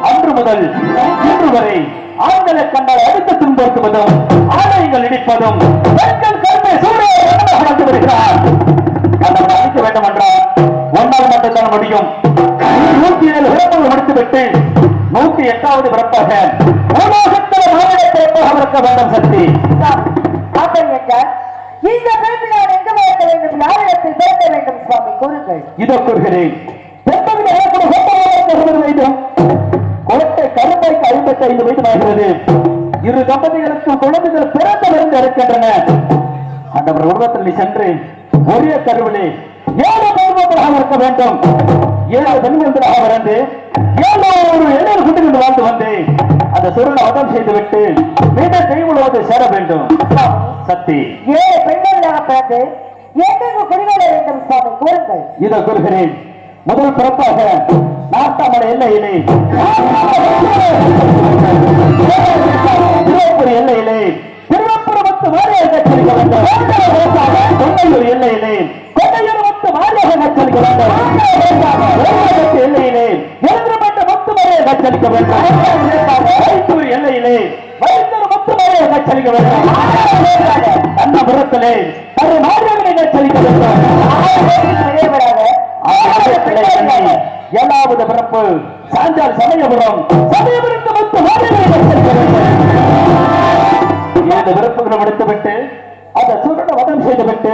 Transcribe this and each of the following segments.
அன்று முதல் இன்று வரை ஆண்களை கண்டால் அடுத்து துன்புறுத்துவதும் ஆலயங்கள் இடிப்பதும் பெண்கள் கல்வி சூழ்நிலை வருகிறார். அழிக்க வேண்டும் என்றால் ஒன்றால் மட்டும்தான் முடியும். 107 விருப்பங்கள் முடித்துவிட்டு 108வது பிறப்பாக இருக்க வேண்டும். சக்தி இந்த பிறப்பில் நான் எங்க வளர்க்க வேண்டும், யாரிடத்தில் பேச வேண்டும் சுவாமி கூறுங்கள். இதோ கூறுகிறேன். குளத்தை கருமைக்கு 55 வயது ஆகிறது. இரு தம்பதிகளுக்கும் குழந்தைகள் பிறந்தவிருந்து இருக்கின்றன. அந்த உருவத்தில் சென்று ஒரே கருவிலே 7 பெண்மக்களாக இருக்க வேண்டும். 7 பெண்மக்களாக வந்து 7 குட்டிகள் வாழ்ந்து வந்து அந்த சுருளை வதம் செய்துவிட்டு மீண்டும் கைவிடுவது சேர வேண்டும். சக்தி 7 பெண்களாக பிறந்து எத்தனை குடிகளை வேண்டும் சுவாமி கூறுங்கள். இதோ கூறுகிறேன். முதல் பிறப்பாக நாட்டாமலை எல்லையிலே எல்லையிலே திருவப்புறமத்து மாரியாக நச்சரிக்க வேண்டும். கொண்டையூர் எல்லையிலே கொண்டையூர் மத்து மாரியாக நச்சரிக்க வேண்டும். எல்லையிலே எழுந்திரமட்ட மத்து மாரியாக நச்சரிக்க வேண்டும். வைத்தூர் எல்லையிலே வைத்தூர் மத்து மாரியாக நச்சரிக்க வேண்டும். அன்னபுரத்திலே தரு மாரியவனை நச்சரிக்க வேண்டும். 7வது பிறப்பு சாஞ்சால் சமயபுரம். சமயபுரத்து மொத்த 7 பிறப்புகளை முடித்துவிட்டு அந்த சுருட வதம் செய்துவிட்டு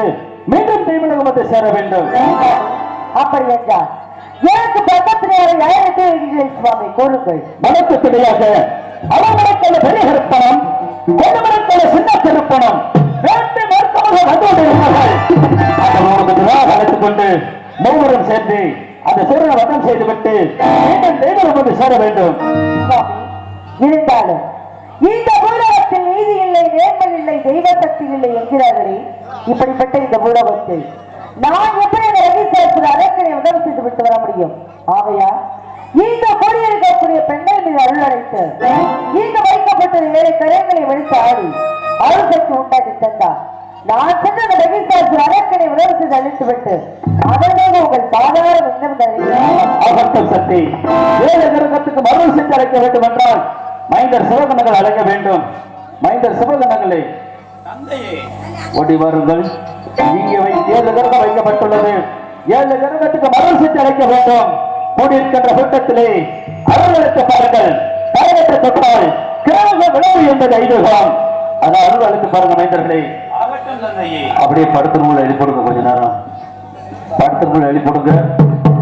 மீண்டும் தெய்வலகத்தை சேர வேண்டும். அப்படி என்றால் எனக்கு பக்கத்திலே சுவாமி கூறுங்கள். வழக்கு துணையாக அவமரத்தல பெரிய கருப்பணம், கொண்டுமரத்தல சின்ன கருப்பணம் வேண்டு மருத்துவர்கள் வந்துவிட்டார்கள். அழைத்துக் கொண்டு மூவரும் சேர்ந்து அந்த சூரியனை வதம் செய்துவிட்டு மீண்டும் தெய்வம் சேர வேண்டும். இருந்தாலும் இந்த பூலகத்தில் நீதி இல்லை, நேர்மை இல்லை, தெய்வ சக்தி இல்லை என்கிறார்களே, இப்படிப்பட்ட இந்த உலகத்தில் நான் எப்படி அந்த ரவிசாஸ்திர அரக்கனை உதவி செய்து விட்டு வர முடியும்? ஆகையா இந்த கொடி இருக்கக்கூடிய பெண்கள் மீது அருளடைத்து இங்கு வைக்கப்பட்ட 7 கரங்களை வலித்து ஆடி அருள் சக்தி உண்டாக்கி தந்தார். நான் சென்ற அந்த ரவிசாஸ்திர அரக்கனை உதவி செய்து அழித்து விட்டு அதனால உங்கள் சாதாரண அவர்கள் சக்தி 7 கிரகத்துக்கு மறுபடியும் சென்று அழைக்க வேண்டும் என்றால் மைந்தர் சிவகணங்கள் அழைக்க வேண்டும். மைந்தர் சிவகணங்களை ஓடி வாருங்கள். இங்கே 7 கிரகம் வைக்கப்பட்டுள்ளது. 7 கிரகத்துக்கு மறுபடியும் சென்று அழைக்க வேண்டும். கூடியிருக்கின்ற கூட்டத்திலே அருள்களுக்கு பாருங்கள். பயணத்தை தொட்டால் கிரக விளைவு என்பது ஐதீகம். அதை அருள்களுக்கு பாருங்க மைந்தர்களே. அப்படியே படுத்துருவோம், எழுப்பிடுங்க. கொஞ்ச நேரம் படுத்துக்குள்ள எழுப்பிடுங்க.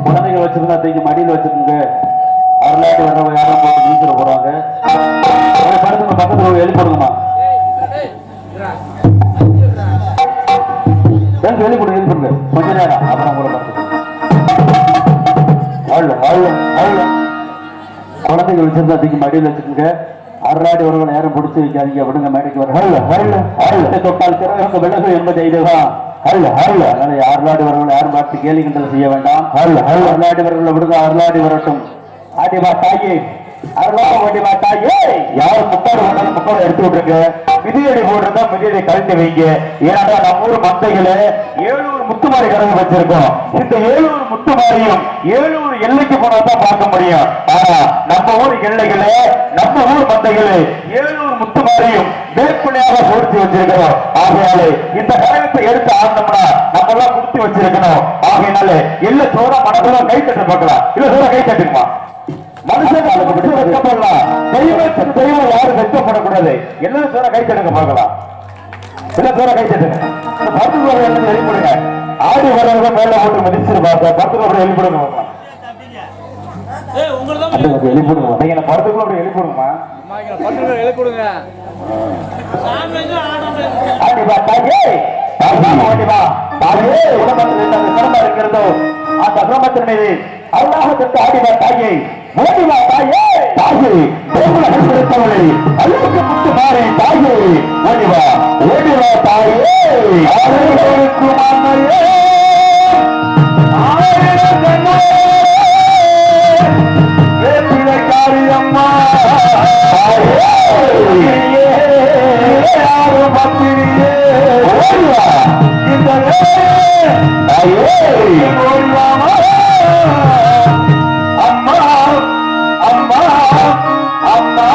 குழந்தைகள் வச்சிருந்தா தூக்கி மடியில் வச்சுக்கோங்க. அருளாட்டி வர்றவங்க யாரும் போட்டு நீக்கிற போறாங்க. படுத்துங்க, பக்கத்துல எழுப்பிடுங்கம்மா. எழுப்பிடுங்க, எழுப்பிடுங்க கொஞ்ச நேரம். அப்புறம் கூட பார்த்து குழந்தைகள் வச்சிருந்தா தூக்கி மடியில் வச்சுக்கோங்க. அருளாடி வரவங்களை யாரும் பிடிச்சி வைக்காதீங்க. விடுங்க, மேடைக்கு வர தொட்டால் திறக விலகு என்பது இதுதான். அதனால அருளாடி வரவங்களை யாரும் பார்த்து கேலி கிண்டல் செய்ய வேண்டாம். அருளாடி வரவங்களை விடுங்க, அருளாடி வரட்டும். ஆடிவா தாயே, அருளாடி தாயே. யாரும் முக்காடு வேண்டாலும் முக்காடு எடுத்து விட்டுருங்க. மிதியடி போடுறதா மிதியடி கழித்து வைங்க. ஏன்னா நம்ம ஊர் மந்தைகளை 7 முத்துமாரி கறந்து வச்சிருக்கோம். இந்த 7 முத்துமாரியும் 7 எல்லைக்கு போனாதான் பார்க்க முடியும். ஆனா நம்ம ஊர் எல்லைகளே, நம்ம ஊர் மந்தைகளே 7 முத்துமாரியும் மேற்கொள்ளையாக பொருத்தி வச்சிருக்கிறோம். ஆகையாலே இந்த கழகத்தை எடுத்து ஆடணும்னா நம்ம எல்லாம் கொடுத்து வச்சிருக்கணும். ஆகையினால எல்லா சோற மனசுல கை தட்டு பார்க்கலாம். இல்ல சோற கை தட்டுமா மனுஷன் வெட்கப்படலாம். தெய்வத்துக்கு தெய்வம் யாரும் வெட்கப்படக்கூடாது. எல்லாரும் சோற கை தட்டுங்க பார்க்கலாம். இல்ல சோற கை தட்டுங்க. பத்து ரூபாய் எழுப்பிடுங்க. ஆடி வரவங்க மேல போட்டு மதிச்சிருப்பாங்க. 10 ரூபாய் எழுப்பிடுங்க பார்க்கலாம். எழுப்பிடுங்க. நீங்க படத்துக்குள்ள அப்படி எழுப்பிடுங்கம்மா. இருக்கிறதோ அந்த குடும்பத்தின் மீது அல்லாஹ்வுக்கு ஆடிவா தாயே, ஓடிவா தாயே, தாயே கொடுத்தவளை அழுக்கு முத்து மாறி தாயே, ஓடிவா ஓடிவா தாயே, ஆயிரங்களுக்கு மன்னையே, ஆயிரக்கண்ணே, வேப்பிலை காரியம்மா தாயே, யாரும் பத்திரியே, ஓடிவா இந்த தாயே, ஓடிவாமா அம்மா அம்மா அம்மா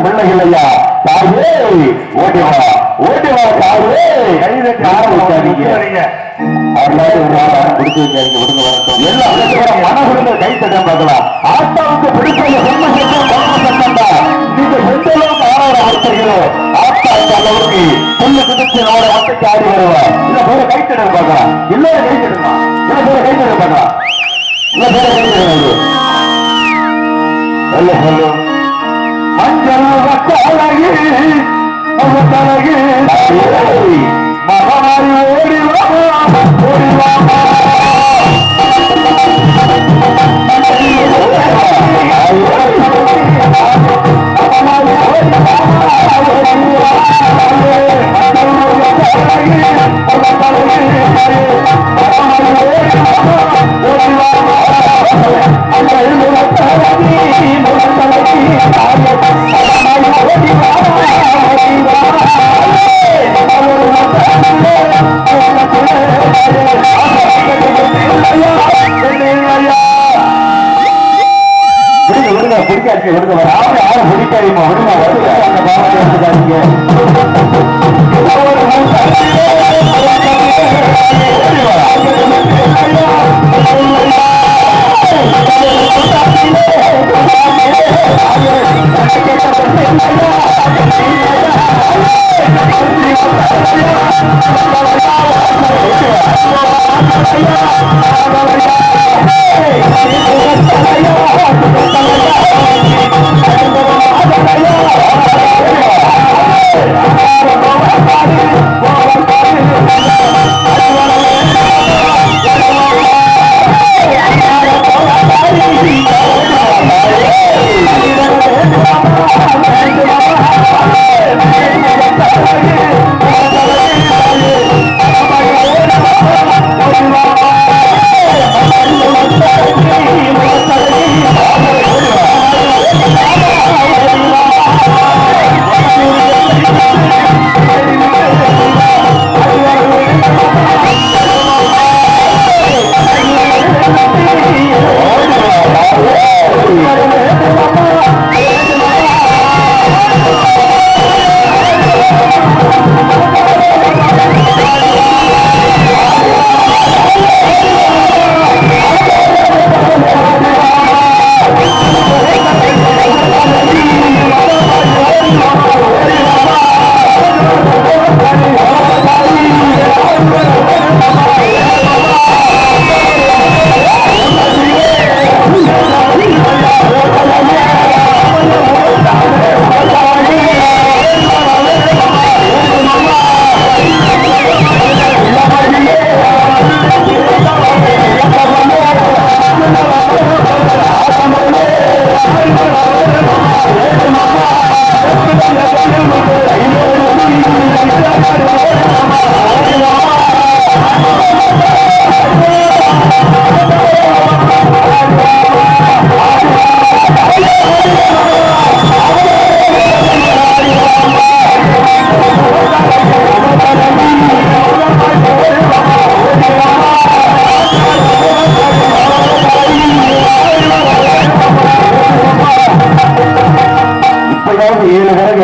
பெற்ற பிள்ளைகள் ஐயா. தாயே ஓடிவா ஓடிவா தாயே கைதட்டி ஆரம்பிக்காதீங்க. பிடிச்சு வைக்காதீங்க. விடுங்க வரட்டும். எல்லாம் மனசுல கை தட்ட பார்க்கலாம். ஆட்டாவுக்கு பிடிச்ச சொன்ன நீங்க எந்த அளவுக்கு ஆறாவது ஆடுறீங்களோ ஆட்டா இந்த அளவுக்கு புல்லு குதிச்சு நம்மளோட ஆட்டைக்கு ஆடி வருவார். இல்ல பேர கை தட்ட பார்க்கலாம். எல்லாரும் கை தட்டுமா? இல்ல பேர கை தட்ட பார்க்கலாம். இல்ல பேர கை தட்டு சொல்லு மஞ்சள் வட்டழகி முகத்தழகி மகமாரி ஓடிவாமா ஓடிவாமா பிடிக்காது விடுங்க யாரும் பிடிக்காதீமா விடுங்க வருங்க அந்த பாவத்தை எடுத்துக்காதீங்க.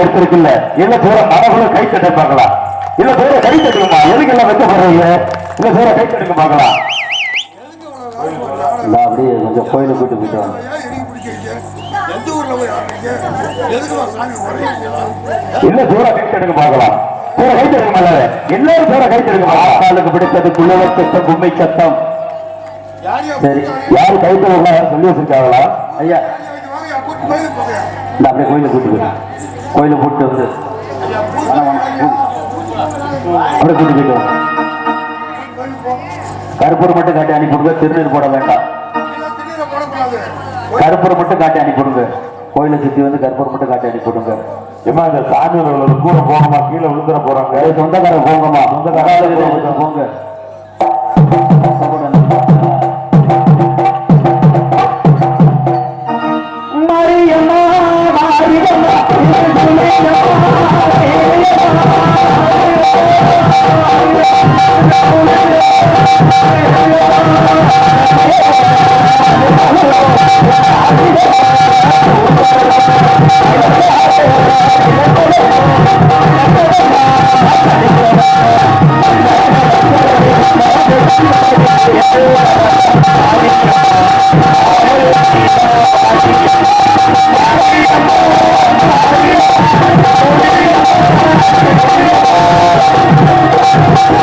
எடுத்திருக்குல்ல இல்ல பேர மரபுல கை தட்ட பார்க்கலாம். இல்ல பேர கை தட்டுமா எதுக்கு எல்லாம் வைக்க போறீங்க? இல்ல பேர கை தட்டுங்க பார்க்கலாம். அப்படியே கொஞ்சம் கோயிலுக்கு கூட்டு போயிட்டு இல்ல பேர கை தட்டுங்க பார்க்கலாம். பேர கை தட்டுங்க மேல எல்லாரும் பேர கை தட்டுங்க. ஆளுக்கு பிடித்தது குழுவர் சத்தம் கும்மை சத்தம். சரி யாரு கை தட்டுங்களா சொல்லி வச்சிருக்காங்களா? ஐயா இந்த அப்படியே கோயிலுக்கு கூட்டு போயிட்டு கோயில போட்டு வந்து அப்படியே கூட்டி போயிட்டு கருப்பூர் மட்டும் காட்டி அனுப்பிடுங்க. திருநீர் போட வேண்டாம். கருப்பூர் மட்டும் காட்டி அனுப்பிடுங்க. கோயிலை சுத்தி வந்து கருப்பூர் மட்டும் காட்டி அனுப்பிடுங்க. ஏமா இந்த சாமி கூட போகமா கீழே விழுந்துட போறாங்க. சொந்தக்காரங்க போங்கம்மா. சொந்தக்காரங்க போங்க. Thank you. Thank you.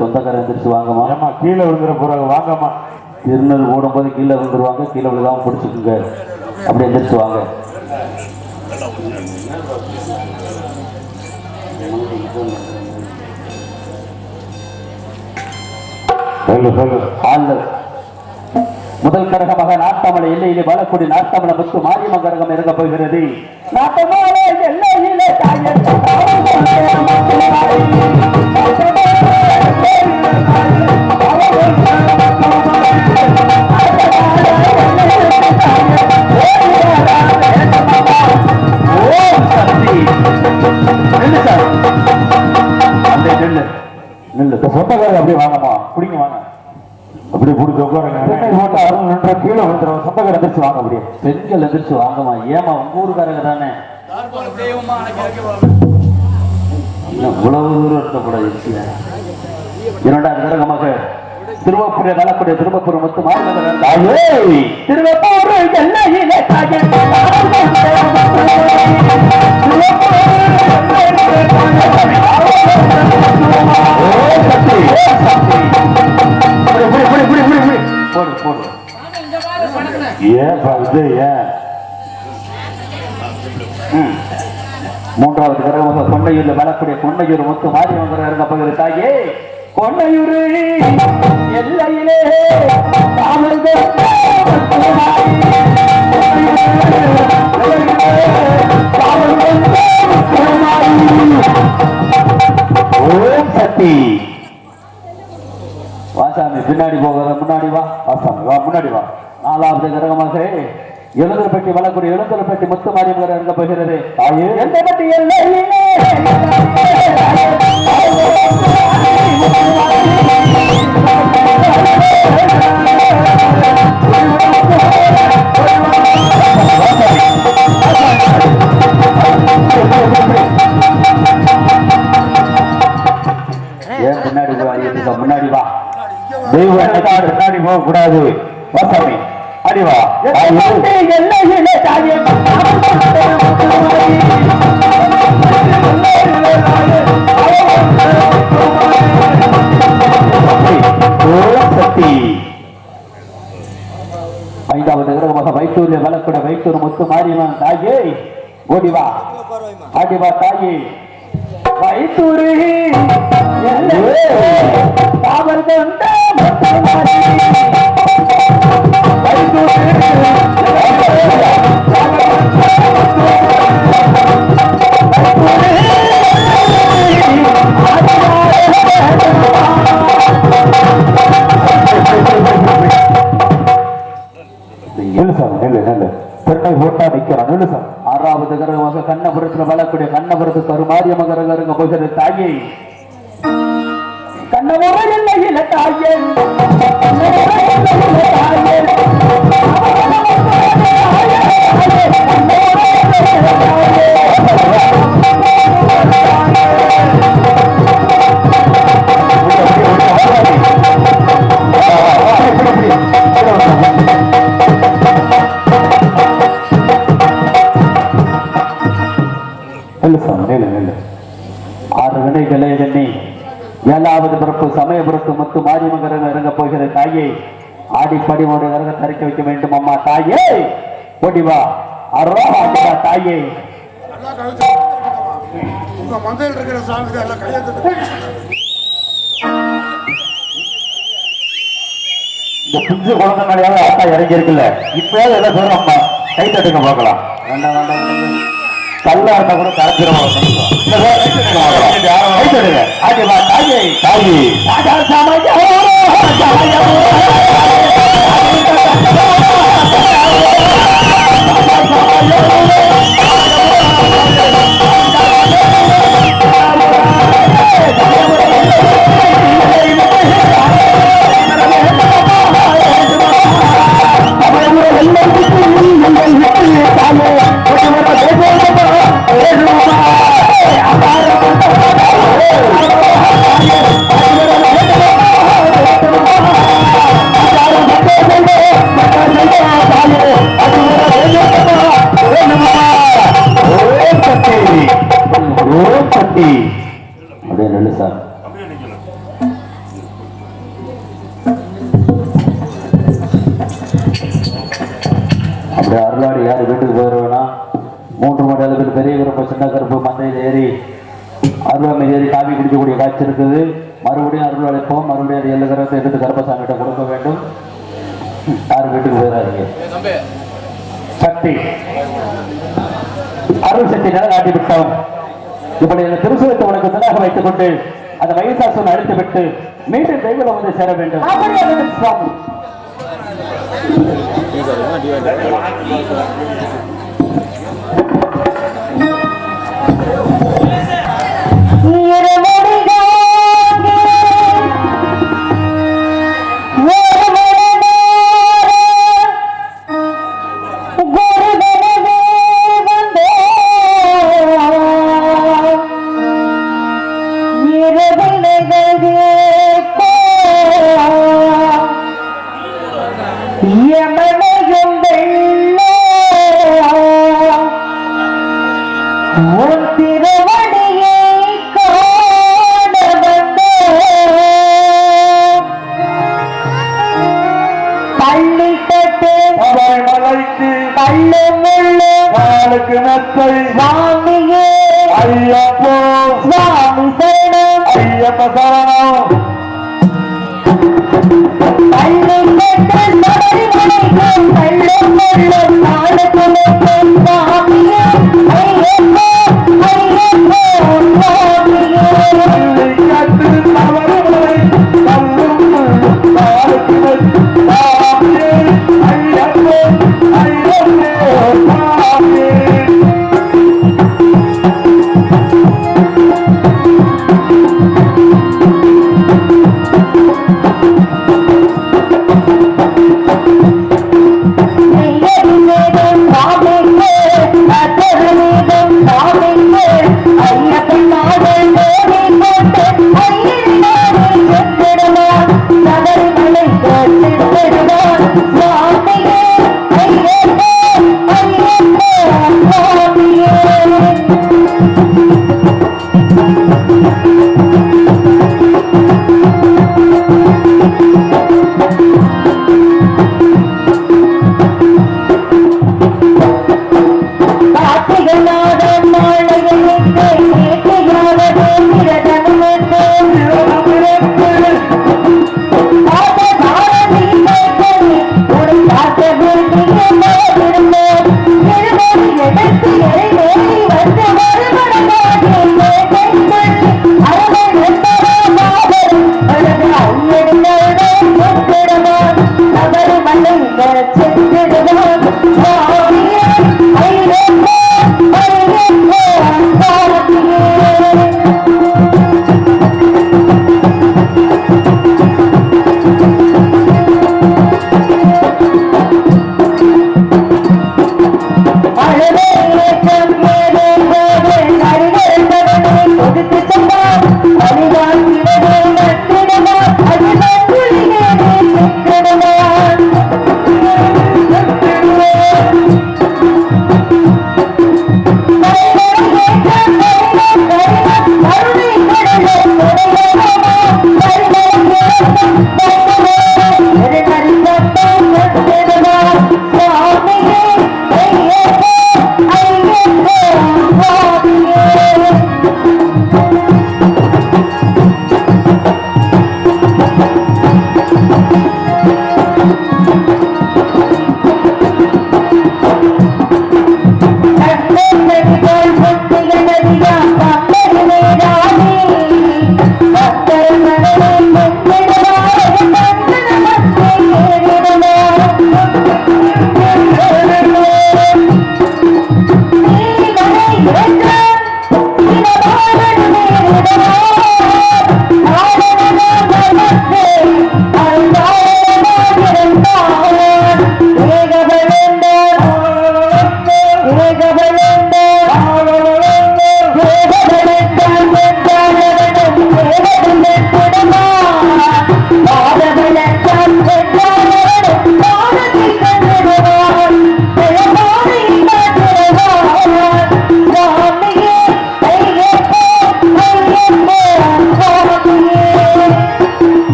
சொந்தக்காரர் எந்திரிச்சு வாங்கம்மா. ஏமா கீழே விழுந்துற போறாங்க, வாங்கம்மா. திருநெல் ஓடும்போது கீழே விழுந்துருவாங்க, கீழே விழுகாம பிடிச்சிக்குங்க. அப்படி எந்திரிச்சு வாங்க. முதல் கரகமாக நாட்டாமலை எல்லையிலே வளக்கூடிய நாட்டாமலை முத்து மாரியம்மன் கரகம் இறங்க போகிறது. நாட்டமாலை எல்லையிலே சொந்தக்காரர் அப்படியே வாங்கம்மா, பிடிங்க வாங்க. அப்படி பிடிச்சி உட்காருங்க. கீழே வந்துடும். சொந்தக்காரர் எந்திரிச்சு வாங்க. அப்படியே பெண்கள் எந்திரிச்சு வாங்கம்மா. ஏமா உங்க ஊருக்காரங்க தானே, இவ்வளவு தூரம் இருக்கக்கூடாது. இரண்டாவது கரகமாக திருவப்பூரை வளக்கூடிய திருவப்பூர் முத்து மாரியம்மன் திருவப்பூர் எல்லையிலே போடு போடு. ஏன் இது ஏன் மூன்றாவது கரகமாக கொண்டையூர்ல வளக்கூடிய கொண்டையூர் முத்து மாரியம்மன் இறங்க போகிற தாயே. கொண்டையூர் எல்லையிலே சக்தி வாசாமி பின்னாடி போகிற முன்னாடி வா. வாசாமி வா, முன்னாடி வா. நாலாவது கரகமாக எழுந்தரப்பட்டி வளக்கூடிய எழுந்தரப்பட்டி முத்து மாரியம்மன் இறங்க போகிறது. எந்த பட்டி எல்லையிலே ஏன் பின்னாடி முன்னாடி வா. முன்னாடி போக கூடாது. வாசாமி அடிவா. சக்தி ஐந்தாவது கிரகமாக வைத்தூரில் வளர்க்கூட வைத்தூர் முத்து மாரியம்மன் தாயே. ஓடிவா அடிவா தாயே. வைத்தூரி காவல் கொண்ட ஆறாவது கரகமாக கண்ணபுரத்தில் வளக்கூடிய கண்ணபுரத்து கருமாரியம்மன் கரகருங்க போகிறது தாயே. கண்ணபுரம் எல்லையில தாயே. ஆறு வினைகளை எண்ணி ஏழாவது பிறப்பு சமயபுரத்து முத்து மாரியம்மன் இறங்க போகிற தாயை. ஆடிப்படி ஒரு கரக தரிக்க வைக்க வேண்டும் அம்மா தாயே. ஓடிவா அருவா தாயே. இந்த பிஞ்சு குழந்தை மேலேயாவது ஆட்டா இறங்கி இருக்குல்ல. இப்பயாவது எல்லாம் சொல்றோம்மா, கை தட்டுங்க பார்க்கலாம். வேண்டாம் வேண்டாம், கல்லா இருந்தா கூட கரைச்சிருவோம். இந்த அருளாடி யார் வீட்டுக்கு போயிடுவேன்னா 3 மணி அளவில் பெரிய கருப்பு சின்ன கருப்பு மந்தையில் ஏறி அருளாமை ஏறி காவி குடிக்கக்கூடிய காட்சி இருக்குது. மறுபடியும் அருள் அழைப்போம். மறுபடியும் அது எல்லுகிறத எடுத்து கருப்பசாமிகிட்ட கொடுக்க வேண்டும். யார் வீட்டுக்கு போயிடாதீங்க. சக்தி அருள் சக்தி நிலை நாட்டி விட்டோம். இப்படி இந்த திருசுவத்தை உனக்கு துணாக வைத்துக் கொண்டு அந்த மகிஷாசுரனை அழித்து விட்டு மீண்டும் தெய்வம் வந்து சேர வேண்டும். சுவாமி சுவாமியே ஐயப்போ சுவாமி சரணம் ஐயப்ப சரணம் பள்ளி பெற்ற சபரிமலைக்கும் பள்ளும் முள்ளும் நாடுகளுக்கும் சுவாமியே ஐயப்போ ஐயப்போ சுவாமியே கட்டு தவறுகளை கல்லும் நாளுக்கு சுவாமியே ஐயப்போ ஐயப்போ சுவாமியே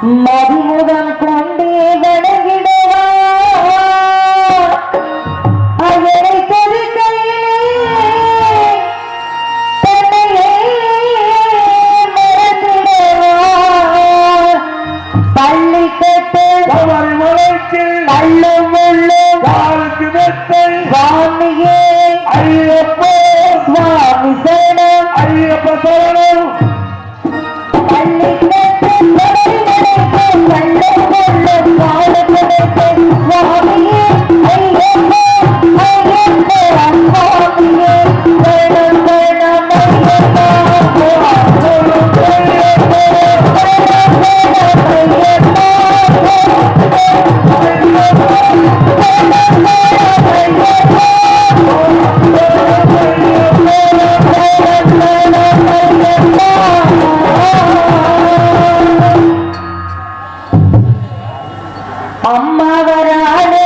மதிமுகம் கொண்டே வணங்கிடுவார் அயனை கொதிக்கையிலே தன்னையே மறந்திடுவார் பள்ளி கட்டு கள்ளும் முள்ளும் சுவாமியே ஐயப்போ சுவாமி சரணம் ஐயப்ப சரணம் பள்ளி கட்டு கள்ளும் முள்ளும் சுவாமியே ஐயப்போ ஐயப்போ சுவாமியே சரணம் சரணம் அம்மா வராளே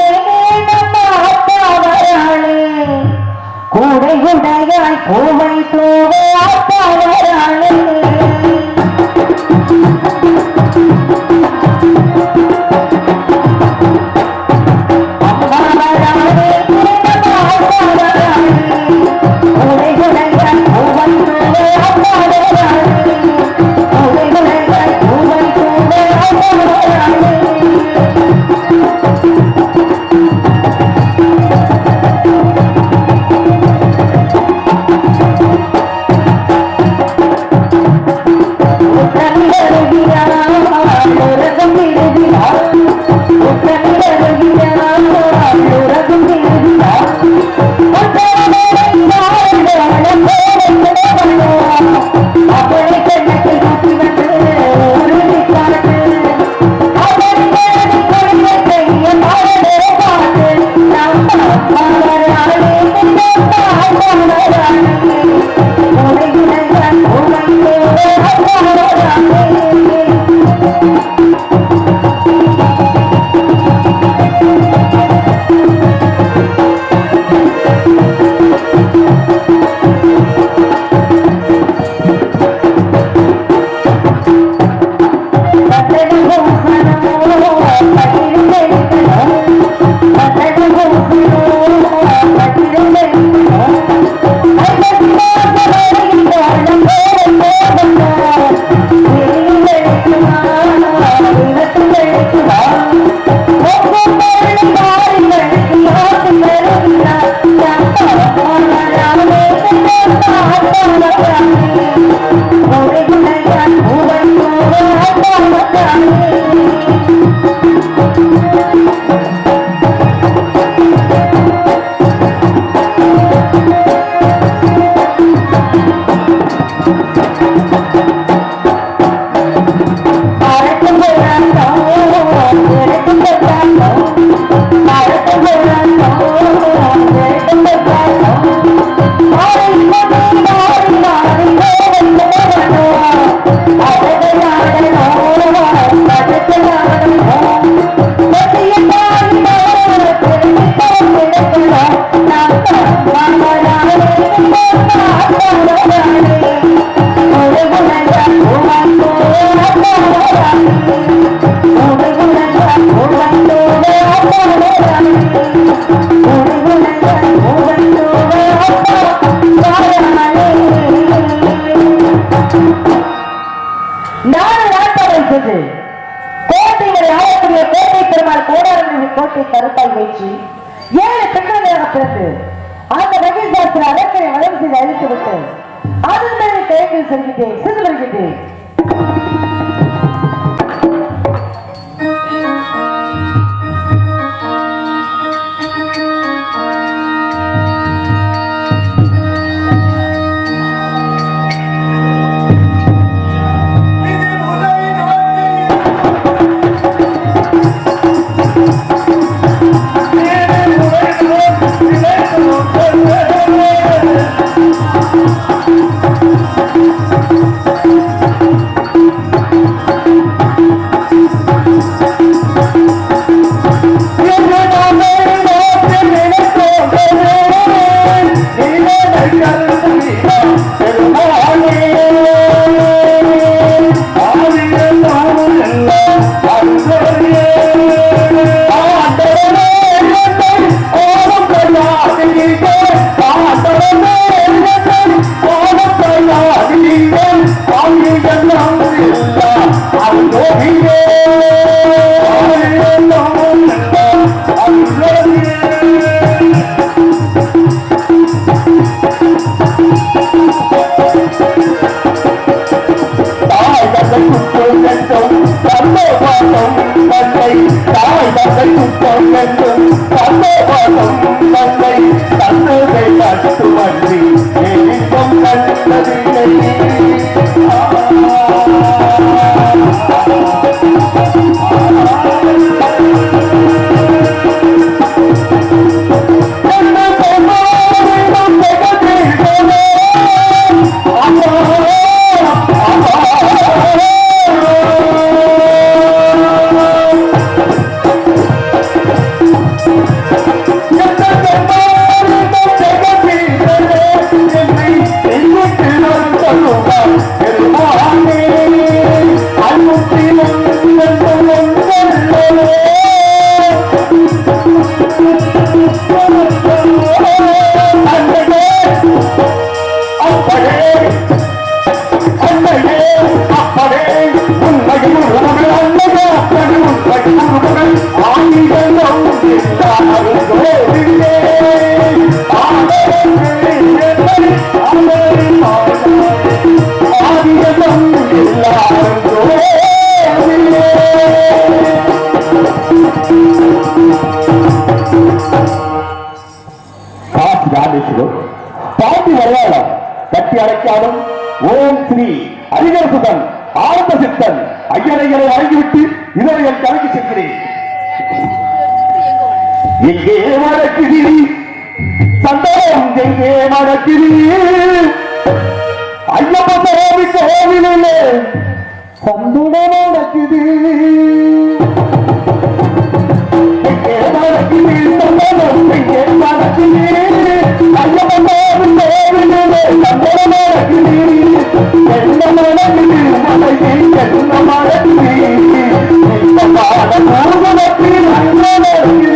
நம்ம அப்பா வராளே கூடை குடையாய் பூவை தூவ அப்பா வராளே அம்மா வராளே நம்ம அப்பா வராளே கூடை குடையாய் பூவை தூவ அப்பா வராளே கூடை குடையாய் பூவை தூவ அப்பா வராளே கோட்டை கருத்தாய் வைத்து 7 பெண்களாக பிறந்து அந்த நகைசாஸ்திர அரக்கனை வளம் செய்து அழித்து விட்டு அதன் மேலே கைகள் செல்கின்றேன் சென்று வருகின்றேன். பாட்டி வரலாளம் கட்டி அழைக்காலும் ஓம் ஸ்ரீ அரிகரசுதன் ஆனந்த சித்தன் ஐயனைகளை வழங்கிவிட்டு இதனை என் கலைக்கு செல்கிறேன். எங்கே மடக்குதி சந்தோஷம் எங்கே மடக்குதி ஐயப்ப சுவாமி கோவிலே சந்தோஷம் நடக்குது. எங்கே மடக்குதி சந்தோஷம் எங்கே மடக்குதி ஐயப்ப சுவாமி கோவிலே சந்தோஷம் நடக்குது. என்ன நடக்குது மலையை என்ன நடக்குது இந்த பாட பூர்வத்தில் அங்க நடக்குது.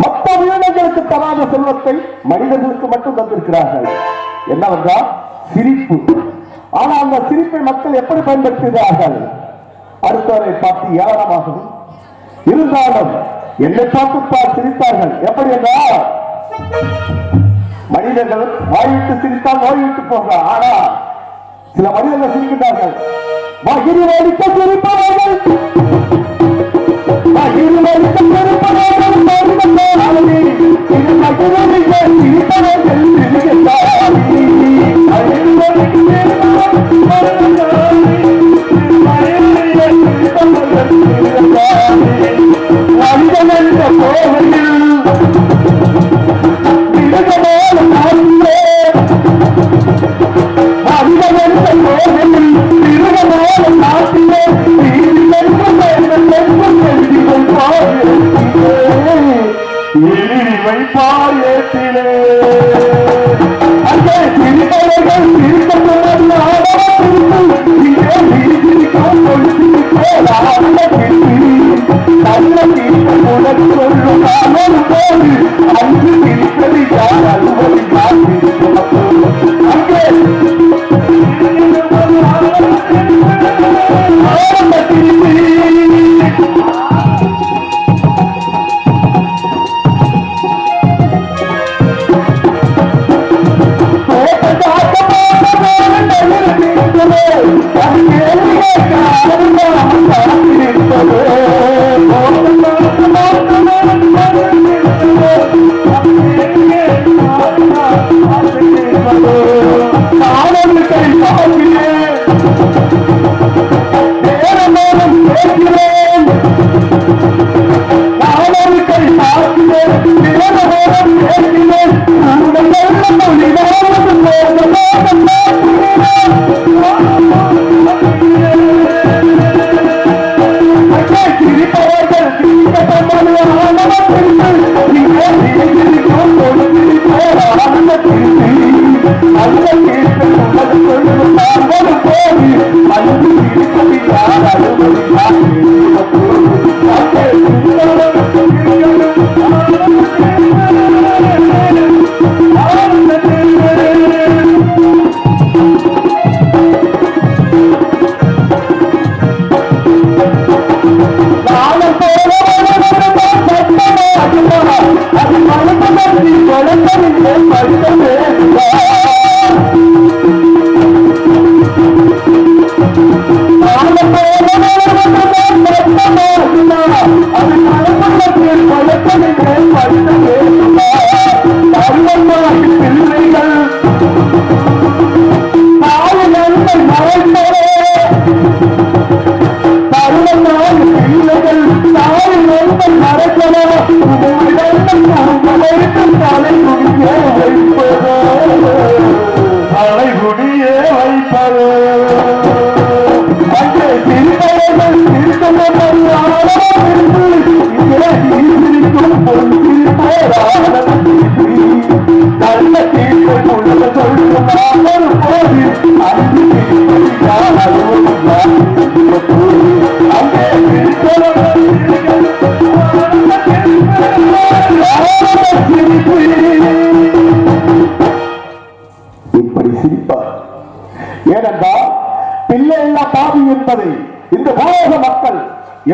மற்ற உயிரினங்களுக்கு தராத செல்வத்தை மனிதர்களுக்கு மட்டும் தந்திருக்கிறார்கள். என்னவென்றால் சிரிப்பு. ஆனால் அந்த சிரிப்பை மக்கள் எப்படி பயன்படுத்துகிறார்கள்? அடுத்தவரை பார்த்து ஏளனமாகவும், இருந்தாலும் என்னை பார்த்து சிரித்தார்கள். எப்படி என்றால், மனிதர்கள் வாய்விட்டு சிரித்தால் நோய் விட்டு போகிறார். ஆனா சில மனிதர்கள் சிரிக்கின்றார்கள். மகிழ்ச்சி வலிக்க சிரிப்பவர்கள், மகிழ்ச்சி வலிக்க சிரிப்பவர்கள், இந்த உலக மக்கள்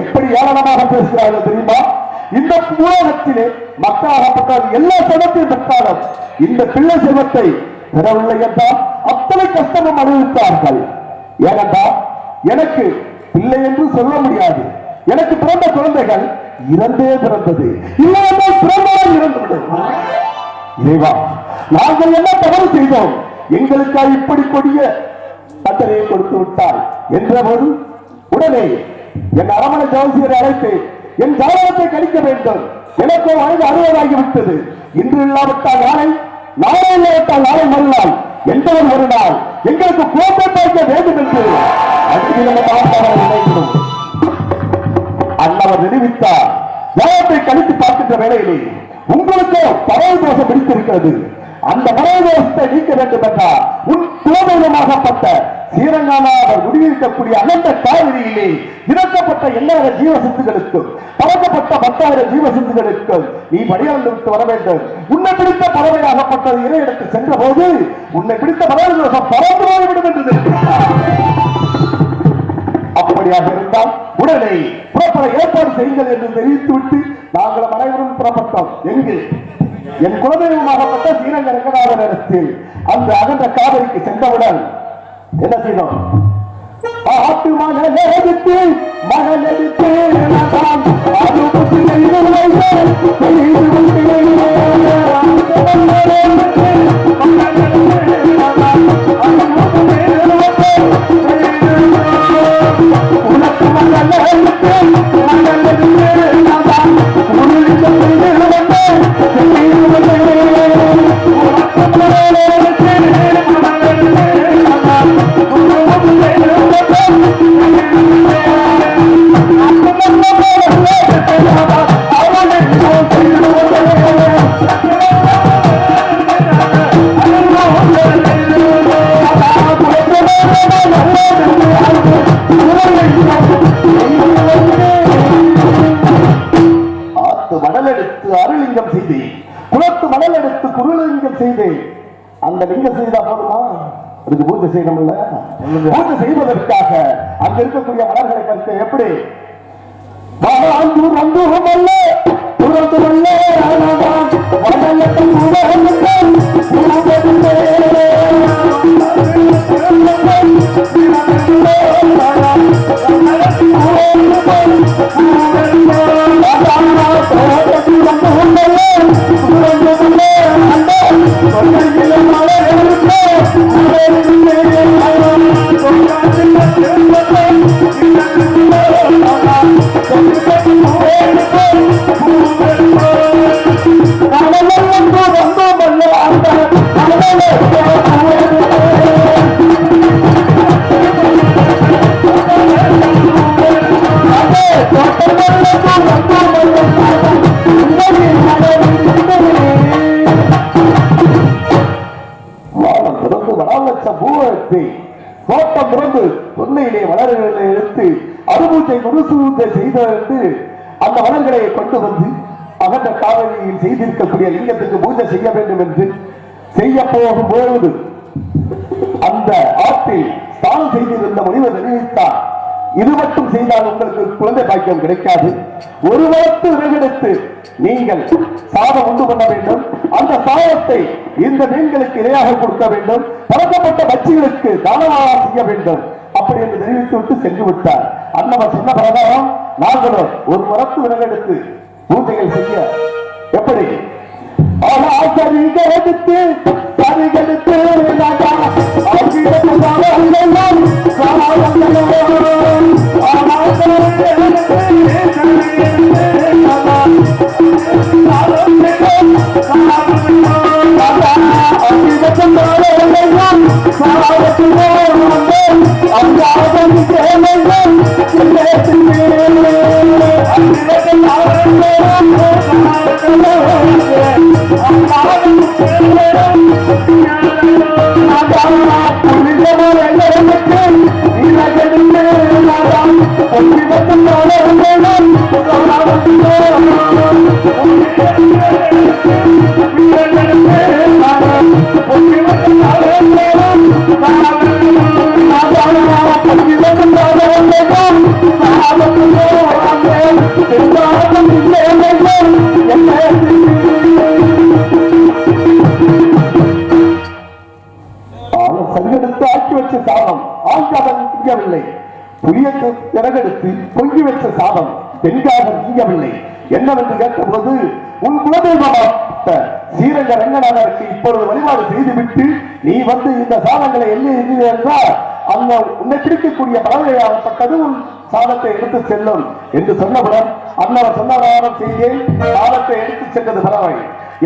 எப்படி ஏளனமாக பேசுகிறார்கள் தெரியுமா? இந்த உலகத்திலே மக்களாகப்பட்டால் எல்லா செல்வத்தையும் பெற்றாலும் இந்த பிள்ளை செல்வத்தை பெறவில்லை என்றால் அத்தனை கஷ்டமும் அனுபவித்தார்கள். ஏனென்றால் எனக்கு பிள்ளை என்று சொல்ல முடியாது. எனக்கு பிறந்த குழந்தைகள் இறந்தே பிறந்தது, இல்லை என்றால் பிறந்தால் இறந்துவிடும். இறைவா, நாங்கள் என்ன தவறு செய்தோம்? எங்களுக்காக இப்படி கொடிய தண்டனையை கொடுத்து விட்டார் என்றபோது உடனே என் அரமண ஜோசியரை அழைத்து என் ஜாதகத்தை கழிக்க வேண்டும். எனக்கு வயது 60 ஆகிவிட்டது. இன்று இல்லாவிட்டால் நாளை, நாளை இல்லாவிட்டால் நாளை மறுநாள், என்பவன் ஒரு நாள் எங்களுக்கு கோட்டை பார்க்க வேண்டும் என்று அன்னவர் நிரூபித்தார். ஜாதகத்தை கழித்து பார்க்கின்ற வேளையிலே உங்களுக்கு பறவை தோஷம் பிடித்திருக்கிறது. அந்த பறவை தோஷத்தை நீக்க வேண்டும் என்றால் உன் குலதெய்வமாகப்பட்ட ஸ்ரீரங்கநாதர் குடியிருக்கக்கூடிய அனந்த காவிரியிலே இறக்கப்பட்ட எல்லா ஜீவசிந்துகளுக்கும் பறக்கப்பட்ட 10,000 ஜீவசிந்துகளுக்கும் நீ பணியாண்டு விட்டு வர வேண்டும். உன்னை பிடித்த பறவையாகப்பட்டது இறையிடத்து சென்ற போது உன்னை பிடித்த பறவை பறந்து போய்விடும் என்று அப்படியாக இருந்தால் உடனே புறப்பட ஏற்பாடு செய்யுங்கள் என்று தெரிவித்துவிட்டு நாங்கள் அனைவரும் புறப்பட்டோம். எங்கு? என் குலதெய்வமாகப்பட்ட ஸ்ரீரங்க ரங்கநாதர் இடத்தில் அந்த அகன்ற காவிரிக்கு சென்றவுடன் என்ன செய்தோம்? ஆட்டு மகன் எடுத்து மகன் எடுத்து அருளிங்கம் செய்து குளத்து மணல் எடுத்து குருலிங்கம் செய்து அந்த லிங்கம் செய்தா போதுமா? அதுக்கு பூஜை செய்யணும்ல. பூஜை செய்வதற்காக அங்க இருக்கக்கூடிய மலர்களை கருத்து எப்படி தோட்டம் திறந்து தொன்னையிலே மலர்களை எடுத்து அறுபூஜை முழுசூஜை செய்து அந்த மலர்களை கொண்டு வந்து அகன்ற காவிரியில் செய்திருக்கக்கூடிய லிங்கத்துக்கு பூஜை செய்ய வேண்டும் என்று செய்ய போகும்போது அந்த ஆற்றில் ஸ்நானம் செய்திருந்த முனிவர் தெரிவித்தார், இது மட்டும் செய்தால் உங்களுக்கு குழந்தை பாக்கியம் கிடைக்காது. ஒரு வளர்த்து விறகெடுத்து நீங்கள் சாதம் உண்டு பண்ண வேண்டும். அந்த சாதத்தை இந்த மீன்களுக்கு இரையாக கொடுக்க வேண்டும். பறக்கப்பட்ட பட்சிகளுக்கு தானமாக செய்ய வேண்டும். அப்படி என்று தெரிவித்து விட்டு சென்று விட்டார். அன்னவர் சொன்ன பிரகாரம் நாங்களும் ஒரு வளர்த்து விறகெடுத்து பூஜைகள் செய்ய எப்படி புளியத்தை திறகெடுத்து பொங்கி வச்ச சாதம் பெண்காக செய்யவில்லை. என்னவென்று கேட்டபோது உன் குலதெய்வமாட்ட ஸ்ரீரங்க ரங்கநாதருக்கு இப்பொழுது வழிபாடு செய்துவிட்டு நீ வந்து இந்த சாதங்களை எண்ணி என்றால் அந்த உன்னை பிடிக்கக்கூடிய பறவையாகப்பட்டது உன் சாதத்தை எடுத்து செல்லும் என்று சொன்னவுடன் அன்னவர் சொன்னவராரம் செய்தே சாதத்தை எடுத்து சென்றது பறவை.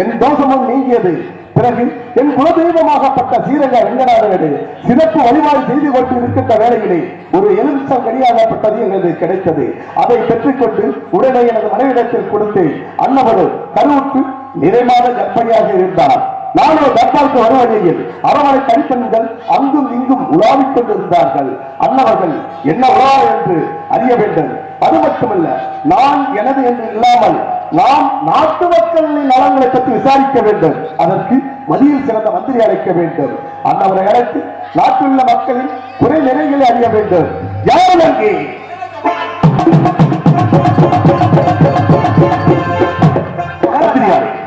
என் தோஷமும் நீங்கியது. பிறகு என் குலதெய்வமாகப்பட்ட ஸ்ரீரங்க ரங்கநாதனோடு சிறப்பு வழிபாடு செய்து கொண்டு இருக்கின்ற வேளையிலே ஒரு எலுமிச்சம் கனியாகப்பட்டது எனக்கு கிடைத்தது. அதை பெற்றுக்கொண்டு உடனே எனது மனைவிடத்தில் கொடுத்து அன்னவரு கருவுற்று நிறைமாத கர்ப்பணியாக இருந்தார். நானோ தர்பாருக்கு வர வழியில் அரவணை கணிப்பெண்கள் அங்கும் இங்கும் உலாவிக் கொண்டிருந்தார்கள். அன்னவர்கள் என்ன உலா என்று அறிய வேண்டும். அது மட்டுமல்ல, நான் எனது என்று இல்லாமல் நாம் நாட்டு மக்களின் நலன்களை பற்றி விசாரிக்க வேண்டும். அதற்கு மதியில் சிறந்த மந்திரி அழைக்க வேண்டும். அன்னவரை அழைத்து நாட்டில் உள்ள மக்களின் குறை நிறைகளை அறிய வேண்டும். யார் அங்கே?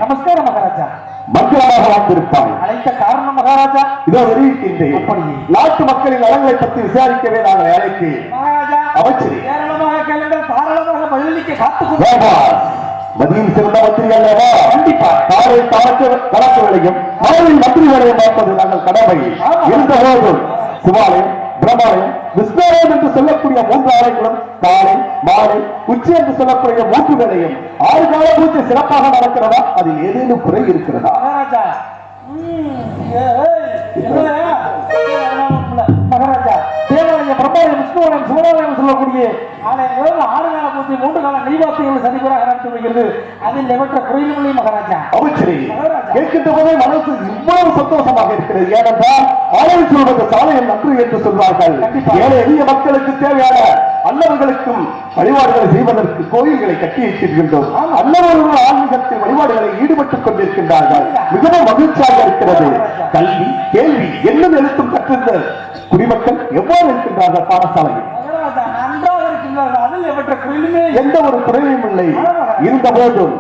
நமஸ்காரம் மகாராஜா. மக்களாக வாழ்ந்திருப்பாய். அழைத்த காரணம் மகாராஜா இதோ அறிவிக்கின்றேன். நாட்டு மக்களின் நலன்களை பற்றி விசாரிக்கவே நாங்கள் அழைத்து அமைச்சர் ஏராளமாக கேளுங்கள், தாராளமாக பதிலளிக்க காத்துக் மதியம் சிறந்த மந்திரி அல்லவா? கண்டிப்பா காரை கணக்கு வேலையும் மகளிர் மந்திரி வேலையும் பார்ப்பது நாங்கள் கடமை. இருந்த போதும் சிவாலயம், பிரம்மாலயம், விஸ்வாலயம் என்று சொல்லக்கூடிய 3 ஆலயங்களும் காலை மாலை உச்சி என்று சொல்லக்கூடிய 3 வேளையும் 6 கால பூஜை சிறப்பாக நடக்கிறதா? அதில் ஏதேனும் குறை இருக்கிறதா? மகாராஜா, தேவாலயம், பிரம்மாலயம், விஷ்ணுவாலயம், சிவனாலயம் சொல்லக்கூடிய ஆலயங்கள் 6 கால பூஜை 3 கால நெய்வாத்தியங்கள் சரிவராக நடத்தி வருகிறது. அதில் எவற்ற குறையில்லை மகாராஜா. அமைச்சரே, கேட்கின்ற போதே மனசு இவ்வளவு சந்தோஷமாக இருக்கிறது. ஏனென்றால் ஆலயம் சொல்வது சாலையம் நன்று என்று சொல்வார்கள். ஏழை எளிய மக்களுக்கு தேவையான அன்னவர்களுக்கும் வழிபாடுகளை செய்வதற்கு கோயில்களை கட்டி வைத்திருக்கின்றோம். அன்னவர்கள் ஆன்மீகத்தில் வழிபாடுகளை ஈடுபட்டுக் கொண்டிருக்கின்றார்கள். மிகவும் மகிழ்ச்சியாக இருக்கிறது. கல்வி, கேள்வி என்னும் எழுத்தும் கற்றிருந்த குடிமக்கள் எவ்வாறு இருக்கின்றார்கள் பாடசாலையில்? எந்த ஒரு குறையும் இல்லை. இருந்த போதும்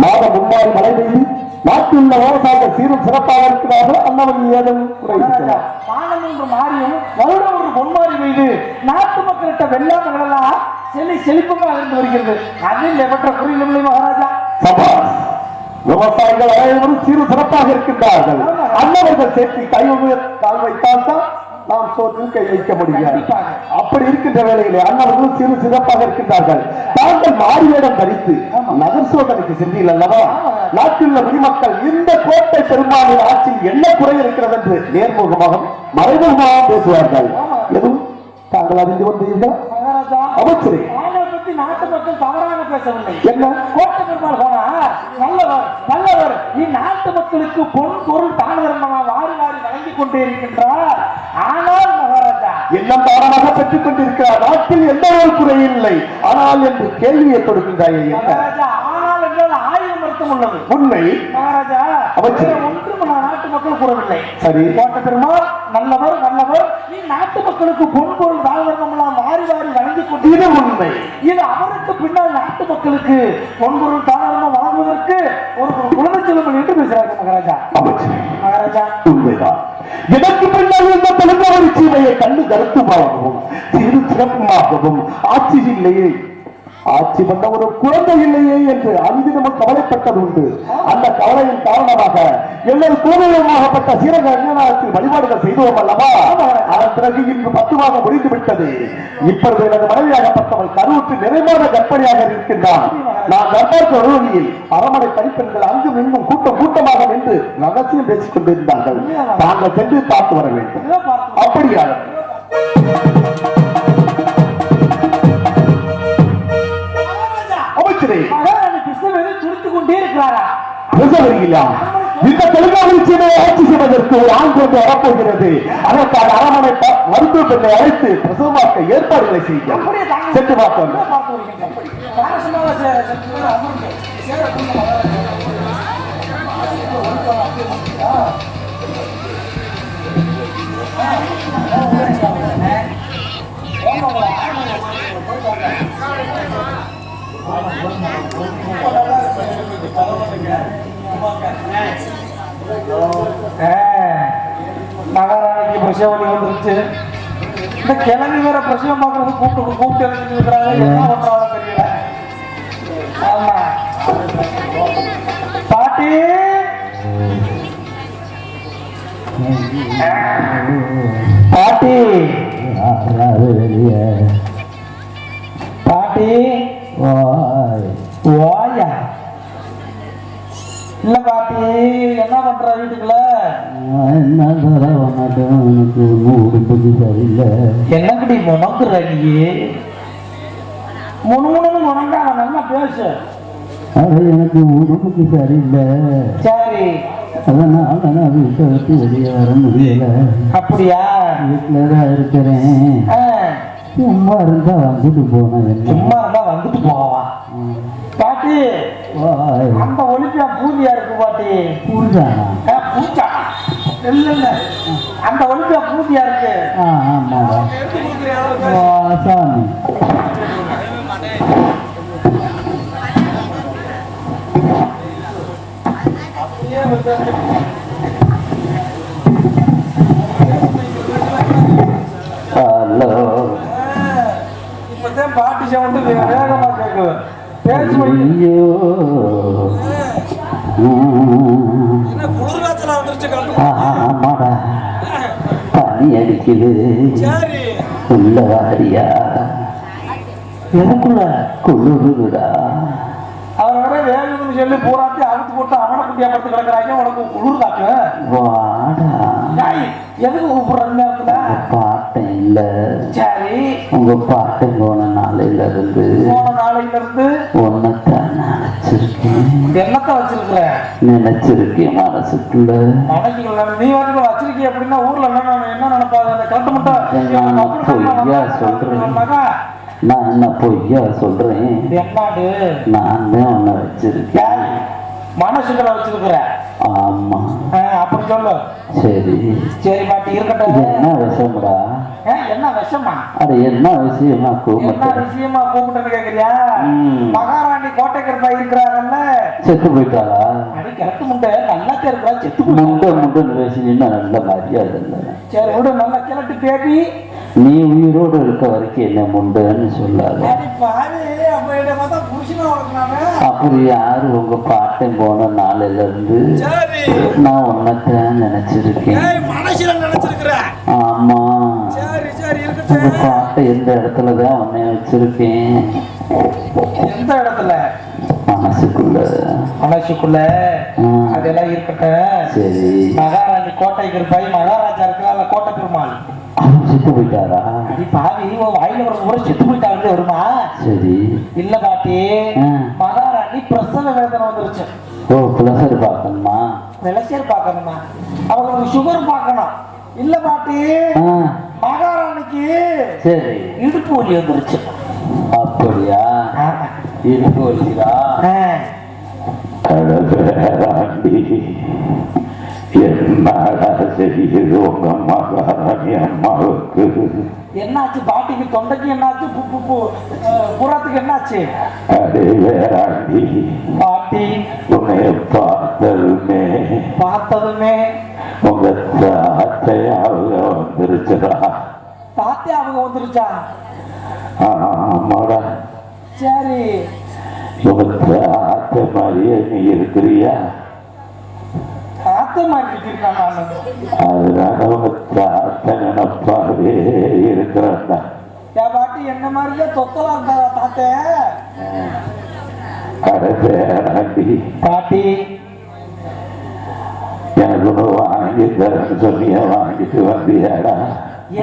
மாதம் 3 மழை பெய்து நாட்டில் உள்ள விவசாயிகள் சீரும் சிறப்பாக இருக்கிறார்கள். அன்னவர்கள் ஏதும் வானம் ஒன்று மாறியும் வருடம் ஒரு பொன்மாறி பெய்து நாட்டு மக்கள்கிட்ட வெள்ளாமைகளெல்லாம் செழிப்புமாக இருந்து வருகிறது. அதில் எவற்ற குறையில்லை மகாராஜா. விவசாயிகள் அனைவரும் சீரும் சிறப்பாக இருக்கின்றார்கள். அன்னவர்கள் சேர்த்து கால் வைத்தால் தான் நாம் சோற்றில் கை வைக்க முடியாது. அப்படி இருக்கின்ற வேளையிலே அன்னவர்களும் சீரும் சிறப்பாக இருக்கின்றார்கள். தாங்கள் மாறி வேடம் தரித்து நகர் சோதனைக்கு சென்றீர்கள் அல்லவா? நாட்டில் உள்ள குடிமக்கள் இந்த கோட்டை பெரும்பாலான ஆட்சியில் என்ன குறை இருக்கிறது என்று நேர்முகமாக மறைமுகமாக பேசுவார்கள். எதுவும் தாங்கள் அறிந்து வந்தீர்கள் அமைச்சரே? நாட்டு மக்கள் தவறாக பேசவில்லை. என்ன கோட்டை பெருமாள் போனார் நல்லவர் நல்லவர், இந்நாட்டு மக்களுக்கு பொன் பொருள் தான தர்மமாக வாரி வாரி வழங்கிக் கொண்டே இருக்கின்றார். ஆனால் மகாராஜா எண்ணம் தாராளமாக பெற்றுக் கொண்டிருக்கிறார். நாட்டில் எந்த ஒரு குறையும் இல்லை. ஆனால் என்று கேள்வியை கொடுக்கின்றாயே மகாராஜா. ஆனால் என்றால் 1000 அர்த்தம் உள்ளது. உண்மை மகாராஜா. ஒன்றும் நாட்டு மக்கள் கூறவில்லை. சரி, கோட்டை பெருமாள் நல்லவர் நல்லவர், நாட்டு மக்களுக்கு பொன் பொருள் தான தர்மம் எல்லாம் வாரி வாரி வழங்கிக் கொண்டு இது உண்மை. இது அவருக்கு பின்னால் நாட்டு மக்களுக்கு பொன்பொருள் தாராளமாக வழங்குவதற்கு ஒரு குழந்தை செல்வம் என்று பேசுறாங்க மகாராஜா. மகாராஜா உண்மைதான். எனக்கு பின்னால் இருந்த தலைமுறை சீதையை கண்டு கருத்துமாகவும் சிறு சிறப்புமாகவும் ஆட்சியிலேயே ஆட்சி பண்ண ஒரு குழந்தை இல்லையே என்று அன்பினமும் கவலைப்பட்டது உண்டு. அந்த கவலையின் காரணமாக எல்லோரும் கோவிலமாகப்பட்ட சீரக அஞ்ஞானத்தில் வழிபாடுகள் செய்தோம் அல்லவா? அதன் பிறகு இன்று 10 மாதம் முடிந்து விட்டது. இப்பொழுது எனது மனைவியாகப்பட்டவள் கருவுற்று நிறைவான கற்பனையாக இருக்கின்றான். நான் தர்பாருக்கு வருவதில் அரமனை பணிப்பெண்கள் அங்கும் இங்கும் கூட்டமாக நின்று ரகசியம் பேசிக் கொண்டிருந்தார்கள். தாங்கள் சென்று பார்த்து வர வேண்டும். அப்படியா? கொண்டே இருக்கிறாரா? இந்த தெலுங்கானா ஆட்சி செய்வதற்கு ஒரு ஆண் கொண்டு வரப்போகிறது. அதற்கான அரமனை மருத்துவ பெண்ணை அழைத்து பிரசவமாக்க ஏற்பாடுகளை செய்ய சென்று பார்த்தோம். மகாராணிக்கு பிரசவம் வந்துருச்சு. இந்த கிழமை வேற பிரசவம் பார்க்கறது கூப்பிட்டு இருக்கிறாங்க. என்ன பண்றாங்க தெரியல. ஆமா பாட்டி பாட்டி பாட்டி ஓயா இல்ல பாட்டி என்ன பண்ற வீட்டுக்குள்ள? என்ன உனக்கு உடம்புக்கு சரியில்லை. என்னக்கடி முணங்குற நீ? முணுமுணுன்னு முணங்கா நல்லா பேசு. அது எனக்கு உடம்புக்கு சரியில்லை. சரி, அதனால நான் வீட்டை விட்டு வெளியே வர முடியல. அப்படியா? வீட்டில் தான் இருக்கிறேன். சும்மா இருந்தா வந்துட்டு போனேன். என்ன சும்மா இருந்தா வந்துட்டு போவா பாட்டி? அந்த ஒலிப்பியா பூந்தியா இருக்கு பாட்டி. பூஞ்சானா? பூச்சா இல்ல இல்ல, அந்த ஒலிப்பியா பூந்தியா இருக்கு. ஆமாடா சாமி. ஹலோ. இப்பதான் பாட்டி சவுண்டு வேகமா கேட்குது. பேச்சு ஐயோ ஆமாடா, பனி அடிக்குது. உள்ள வாரியா? எதுக்குள்ள குளிருடா. அவரோட வேகம்னு சொல்லி பூராத்தி அழுத்து போட்டு அவனை குட்டியா படுத்து கிடக்குறாங்க. உனக்கு குளிர் தாக்கு. வாடா. எதுக்கு கூப்பிடுற நேரத்துல? பாட்டம் இல்ல. சரி, உங்க பாட்டு போன நாளையில இருந்து உன்னத்தான் நினைச்சிருக்கேன். என்னத்தை வச்சிருக்கிற? நினைச்சிருக்கேன் மனசுக்குள்ள. மனசுக்குள்ள நீ வந்து வச்சிருக்கீங்க அப்படின்னா ஊர்ல என்ன நினைப்பாங்க? அந்த கட்டு மட்டும் பொய்யா சொல்றேன். நான் என்ன பொய்யா சொல்றேன்? என்னடு நான் தான் உன்னை வச்சிருக்கேன். மனசுக்குள்ள வச்சிருக்கிற? ஆமா. அப்படி சொல்லு. சரி சரி பாட்டி, இருக்கட்டும். என்ன விஷயம்டா? என்ன விஷயமா? அது என்ன விஷயமா என்ன விஷயமா கூப்பிட்டு கேக்குறியா? மகாராணி கோட்டைக்கருப்பா இருக்கிறாங்கல்ல, செத்து போயிட்டாளா? அடி கரெக்ட் முண்டை நல்லாத்தே இருக்கிறா. செத்து முண்டை முண்டைன்னு பேசினீங்கன்னா நல்ல மரியாதை இல்லை. சரி விடு, நல்லா கிளட்டு பேபி. நீ உயிரோடு இருக்க வரைக்கும் என்ன முண்டைன்னு சொல்லாத. அப்படி யாரு உங்க பாட்டன் போன நாளையில இருந்து நான் உன்னத்தான் நினைச்சிருக்கேன். ஆமா, உங்க பாட்டை எந்த இடத்துலதான் உன்னை வச்சிருக்கேன்? எந்த இடத்துல? மனசுக்குள்ள. மனசுக்குள்ள? அதெல்லாம் இருக்கட்டும். சரி, மகாராணி கோட்டைக்கு இருப்பாய். மகாராஜா இருக்கிற கோட்டை பெருமாள் செத்து போயிட்டாரா? அடி பாவி, வாயில ஒரு முறை செத்து போயிட்டாங்க வருமா? சரி. இல்ல பாட்டி, மகாராணி பிரசவ வேதனை வந்துருச்சு. ஓ, பிளஸர் பார்க்கணுமா? விளைச்சல் பார்க்கணுமா? அவங்களுக்கு சுகர் பார்க்கணும். இல்ல பாட்டி, மகாராணிக்கு சரி இடுப்பு வலி வந்துருச்சு. அப்படியா? இடுப்பு வலிக்குதா? என்னடா செய்யுது உங்க மகாராணி அம்மாவுக்கு? என்னாச்சு பாட்டிக்கு? தொண்டைக்கு என்னாச்சு? புறத்துக்கு என்னாச்சு? அதே வேறாண்டி, பாட்டி உன்னை பார்த்ததுமே உங்க தாத்தையாவுக வந்துருச்சுடா. தாத்தையாவுக வந்துருச்சா? ஆமாடா. சரி, உங்க தாத்தை மாதிரியே நீ இருக்கிறியா? தாத்தை மாதிரி இருக்கா? அதனால உங்க தாத்தை நினைப்பாவே இருக்கிறாண்டா. பாட்டி என்ன மாதிரியே தொத்தலாம் இருந்தாரா தாத்தே? அடேண்டி பாட்டி, எனக்கு ஒன்று வாங்கி தரேன்னு சொன்னிய, வாங்கிட்டு வந்தியாடா?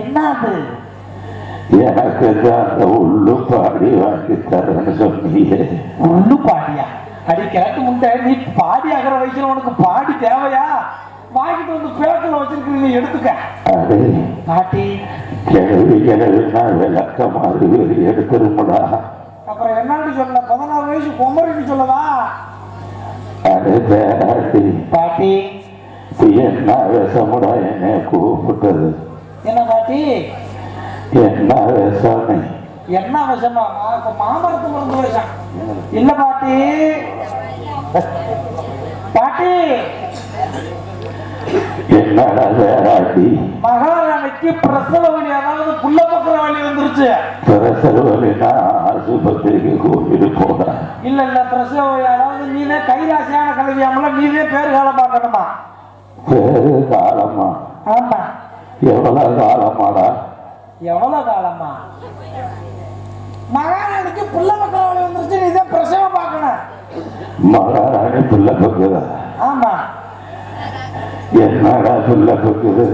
என்னது? எனக்கு தான் அந்த உள்ளு பாடி வாங்கி தரேன்னு சொன்னியே. உள்ளு பாடியா? அடி கிழக்கு முண்டை, நீ பாடி ஆகிற வயசுல உனக்கு பாடி தேவையா? வாங்கிட்டு வந்து பேக்கில் வச்சிருக்கீங்க, எடுத்துக்க. அடே பாட்டி, கிழவினா விளக்க மாதிரி எடுத்துருமுடா. அப்புறம் என்னன்னு சொல்ல? 16 வயசு குமரின்னு சொல்லவா? அடே பேராட்டி பாட்டி, என்ன விஷமுடா என்னை கூப்பிட்டது? என்ன பாட்டி? என்ன விஷமே? என்ன விஷமா? இப்ப மாமரத்து மருந்து விஷம் இல்ல பாட்டி. பாட்டி, என்னடா பேராட்டி? மகாராணிக்கு பிரசவ வலி, அதாவது புள்ள பக்கிற வலி வந்துருச்சு. பிரசவ வலினா ஆஸ்பத்திரிக்கு கூட்டிட்டு போட? இல்ல இல்ல, பிரசவ வலி அதாவது நீனே கைராசியான கல்வியாமல நீனே பேரு காலம் பார்க்கணுமா? பேரு காலமா? ஆமா. எவ்வளவு காலமாடா? எவ்வளவு காலமா? மகாராணிக்கு புள்ள பக்கிற வலி வந்துருச்சு, நீதான் பிரசவம் பார்க்கணும். மகாராணி புள்ள பக்குதா? ஆமா. என்னடா புள்ள பக்குது?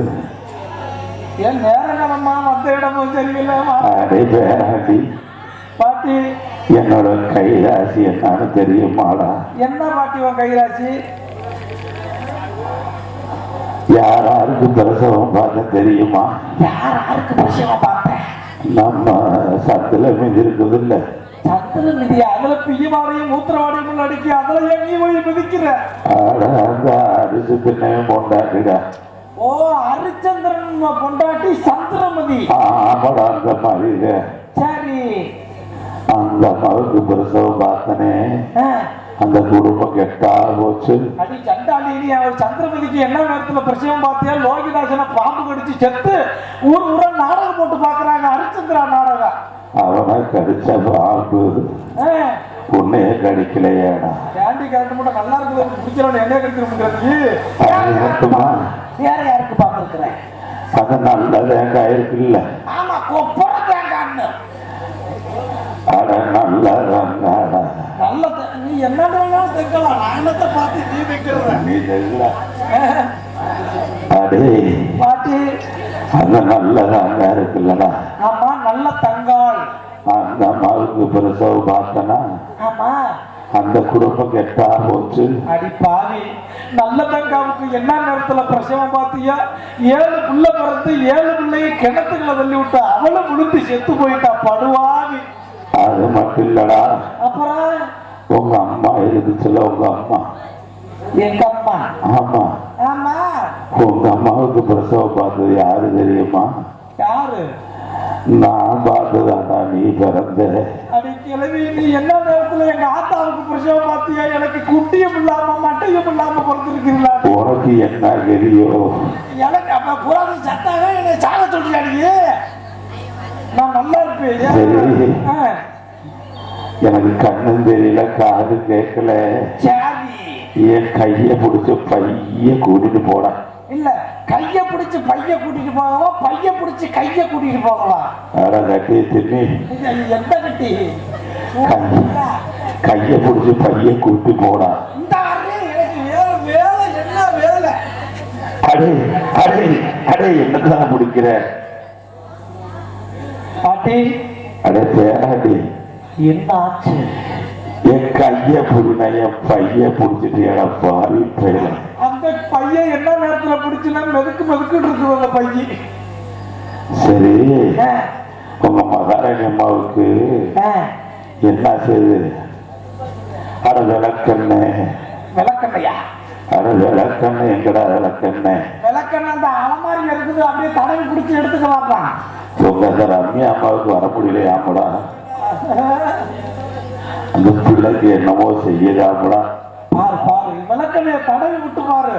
என் நேர காலமா மத்த இடமும் சரியில்லை அடே பேராட்டி, பாட்டி. என்னோட கைராசி என்னன்னு தெரியுமாடா? என்ன பாட்டி உன் கைராசி? யாராருக்கு பிரசவம் பார்க்க தெரியுமா? யாருக்கு பிரசவம் பார்த்தேன்? நம்ம சத்துல மீது இருக்குது இல்ல, சத்துல மிதியா? அதுல பிய்யமாரையும் மூத்திரவாடையும் அடிக்க அதுல எங்கி போய் மிதிக்கிற? அந்த அரிசுக்கு பொண்டாட்டிடா. ஓ, ஹரிச்சந்திரன் பொண்டாட்டி சந்திரமதி. ஆமாடா, அந்த மாதிரி. சரி, அந்த அம்மாவுக்கு பிரசவம் பார்த்தனே, அந்த குடும்பம் கெட்டா போச்சு. அடி சண்டாளி, நீ அவர் சந்திரமதிக்கு என்ன நேரத்துல பிரசவம் பார்த்தியா? லோகிதாசனை பாம்பு கடிச்சு செத்து ஊர் ஊரா நாடகம் போட்டு பாக்குறாங்க. ஹரிச்சந்திரா நாடகம். அவனை கடிச்ச பாம்பு உன்னைய கடிக்கலையாடா? கேண்டி கரெக்ட் மட்டும் நல்லா இருக்குது, பிடிக்கிறவன் என்ன கடிக்கிறோம்ங்கிறது வேற யாருக்கு பார்த்துருக்கிறேன்? அது நல்ல தேங்காய் இருக்குல்ல? ஆமா, கொப்பர தேங்காய்னு. அட நல்ல தேங்காடா. நல்ல நீ என்ன தைக்கலாம், நாணத்தை பார்த்து நீ வைக்கிறத நீ தெரியல. அடே பாட்டி, அது நல்ல தேங்காய் இருக்குல்லடா? ஆமா, நல்ல தங்காய். அந்த அம்மாவுக்கு பிரசவம் பார்த்தனா, ஆமா, அந்த குடும்பம் கெட்டா போச்சு. அடி பாவி, நல்ல தங்காவுக்கு என்ன நேரத்துல பிரசவம் பார்த்தியா? 7 புள்ள பிறந்து 7 பிள்ளைய கிணத்துக்களை தள்ளி விட்டா, அவளும் விழுந்து செத்து போயிட்டா. படுவாவி. அது மட்டும் இல்லடா, அப்புறம் உங்க அம்மா இருந்துச்சுல, உங்க அம்மா. எங்க அம்மா? ஆமா, ஆமா. உங்க அம்மாவுக்கு பிரசவம் பார்த்தது யாரு தெரியுமா? யாரு? நான் பார்த்ததாடா, நீ பிறந்த. அடி கிழவி, நீ என்ன நேரத்துல எங்க ஆத்தாவுக்கு பிரசவம் பார்த்தியா? எனக்கு குட்டியும் இல்லாம மட்டையும் இல்லாம பிறந்திருக்கிறீங்களா? உனக்கு என்ன தெரியும்? எனக்கு அப்ப புறாது சத்தாவே என்னை சாக சொல்லியாடி. நான் நல்லா இருப்பேன். எனக்கு கண்ணும் தெரியல, காது கேட்கல. என் கைய பிடிச்ச பைய கூட்டிட்டு போட. இல்ல, கைய பிடிச்சு பைய கூட்டிட்டு போகவா, பைய பிடிச்சு கைய கூட்டிட்டு போகவா? அட கட்டி தின்னி, எந்த கட்டி? கைய பிடிச்சு பைய கூட்டி போடா. இந்த எனக்கு வேலை வேலை என்ன வேலை? அடே அடே அடே, என்னதான் முடிக்கிற? பாட்டி, அட பேராட்டி, என்ன ஆச்சு? என் கைய புடின, என் பைய புடிச்சிட்டு பாவி போயில. அந்த பையன் என்ன நேரத்துல பிடிச்சுன்னா மெதுக்கு மெதுக்குன்னு இருக்குது அந்த பையன். சரி, உங்க மகாராணி அம்மாவுக்கு என்ன செய்யுது? அட விளக்கண்ணே. விளக்கண்ணையா? அட விளக்கண்ணே எங்கடா? விளக்கண்ணே விளக்கண்ண அந்த அலமாரி இருக்குது, அப்படியே தடவி பிடிச்சி எடுத்துக்கலாம்ப்பா. உங்க ரம்யா அம்மாவுக்கு வர முடியலையாமடா? அந்த பிள்ளைக்கு என்னமோ செய்யலாமடா? பாரு பாரு, விளக்கண்ணைய தடவி விட்டு பாரு.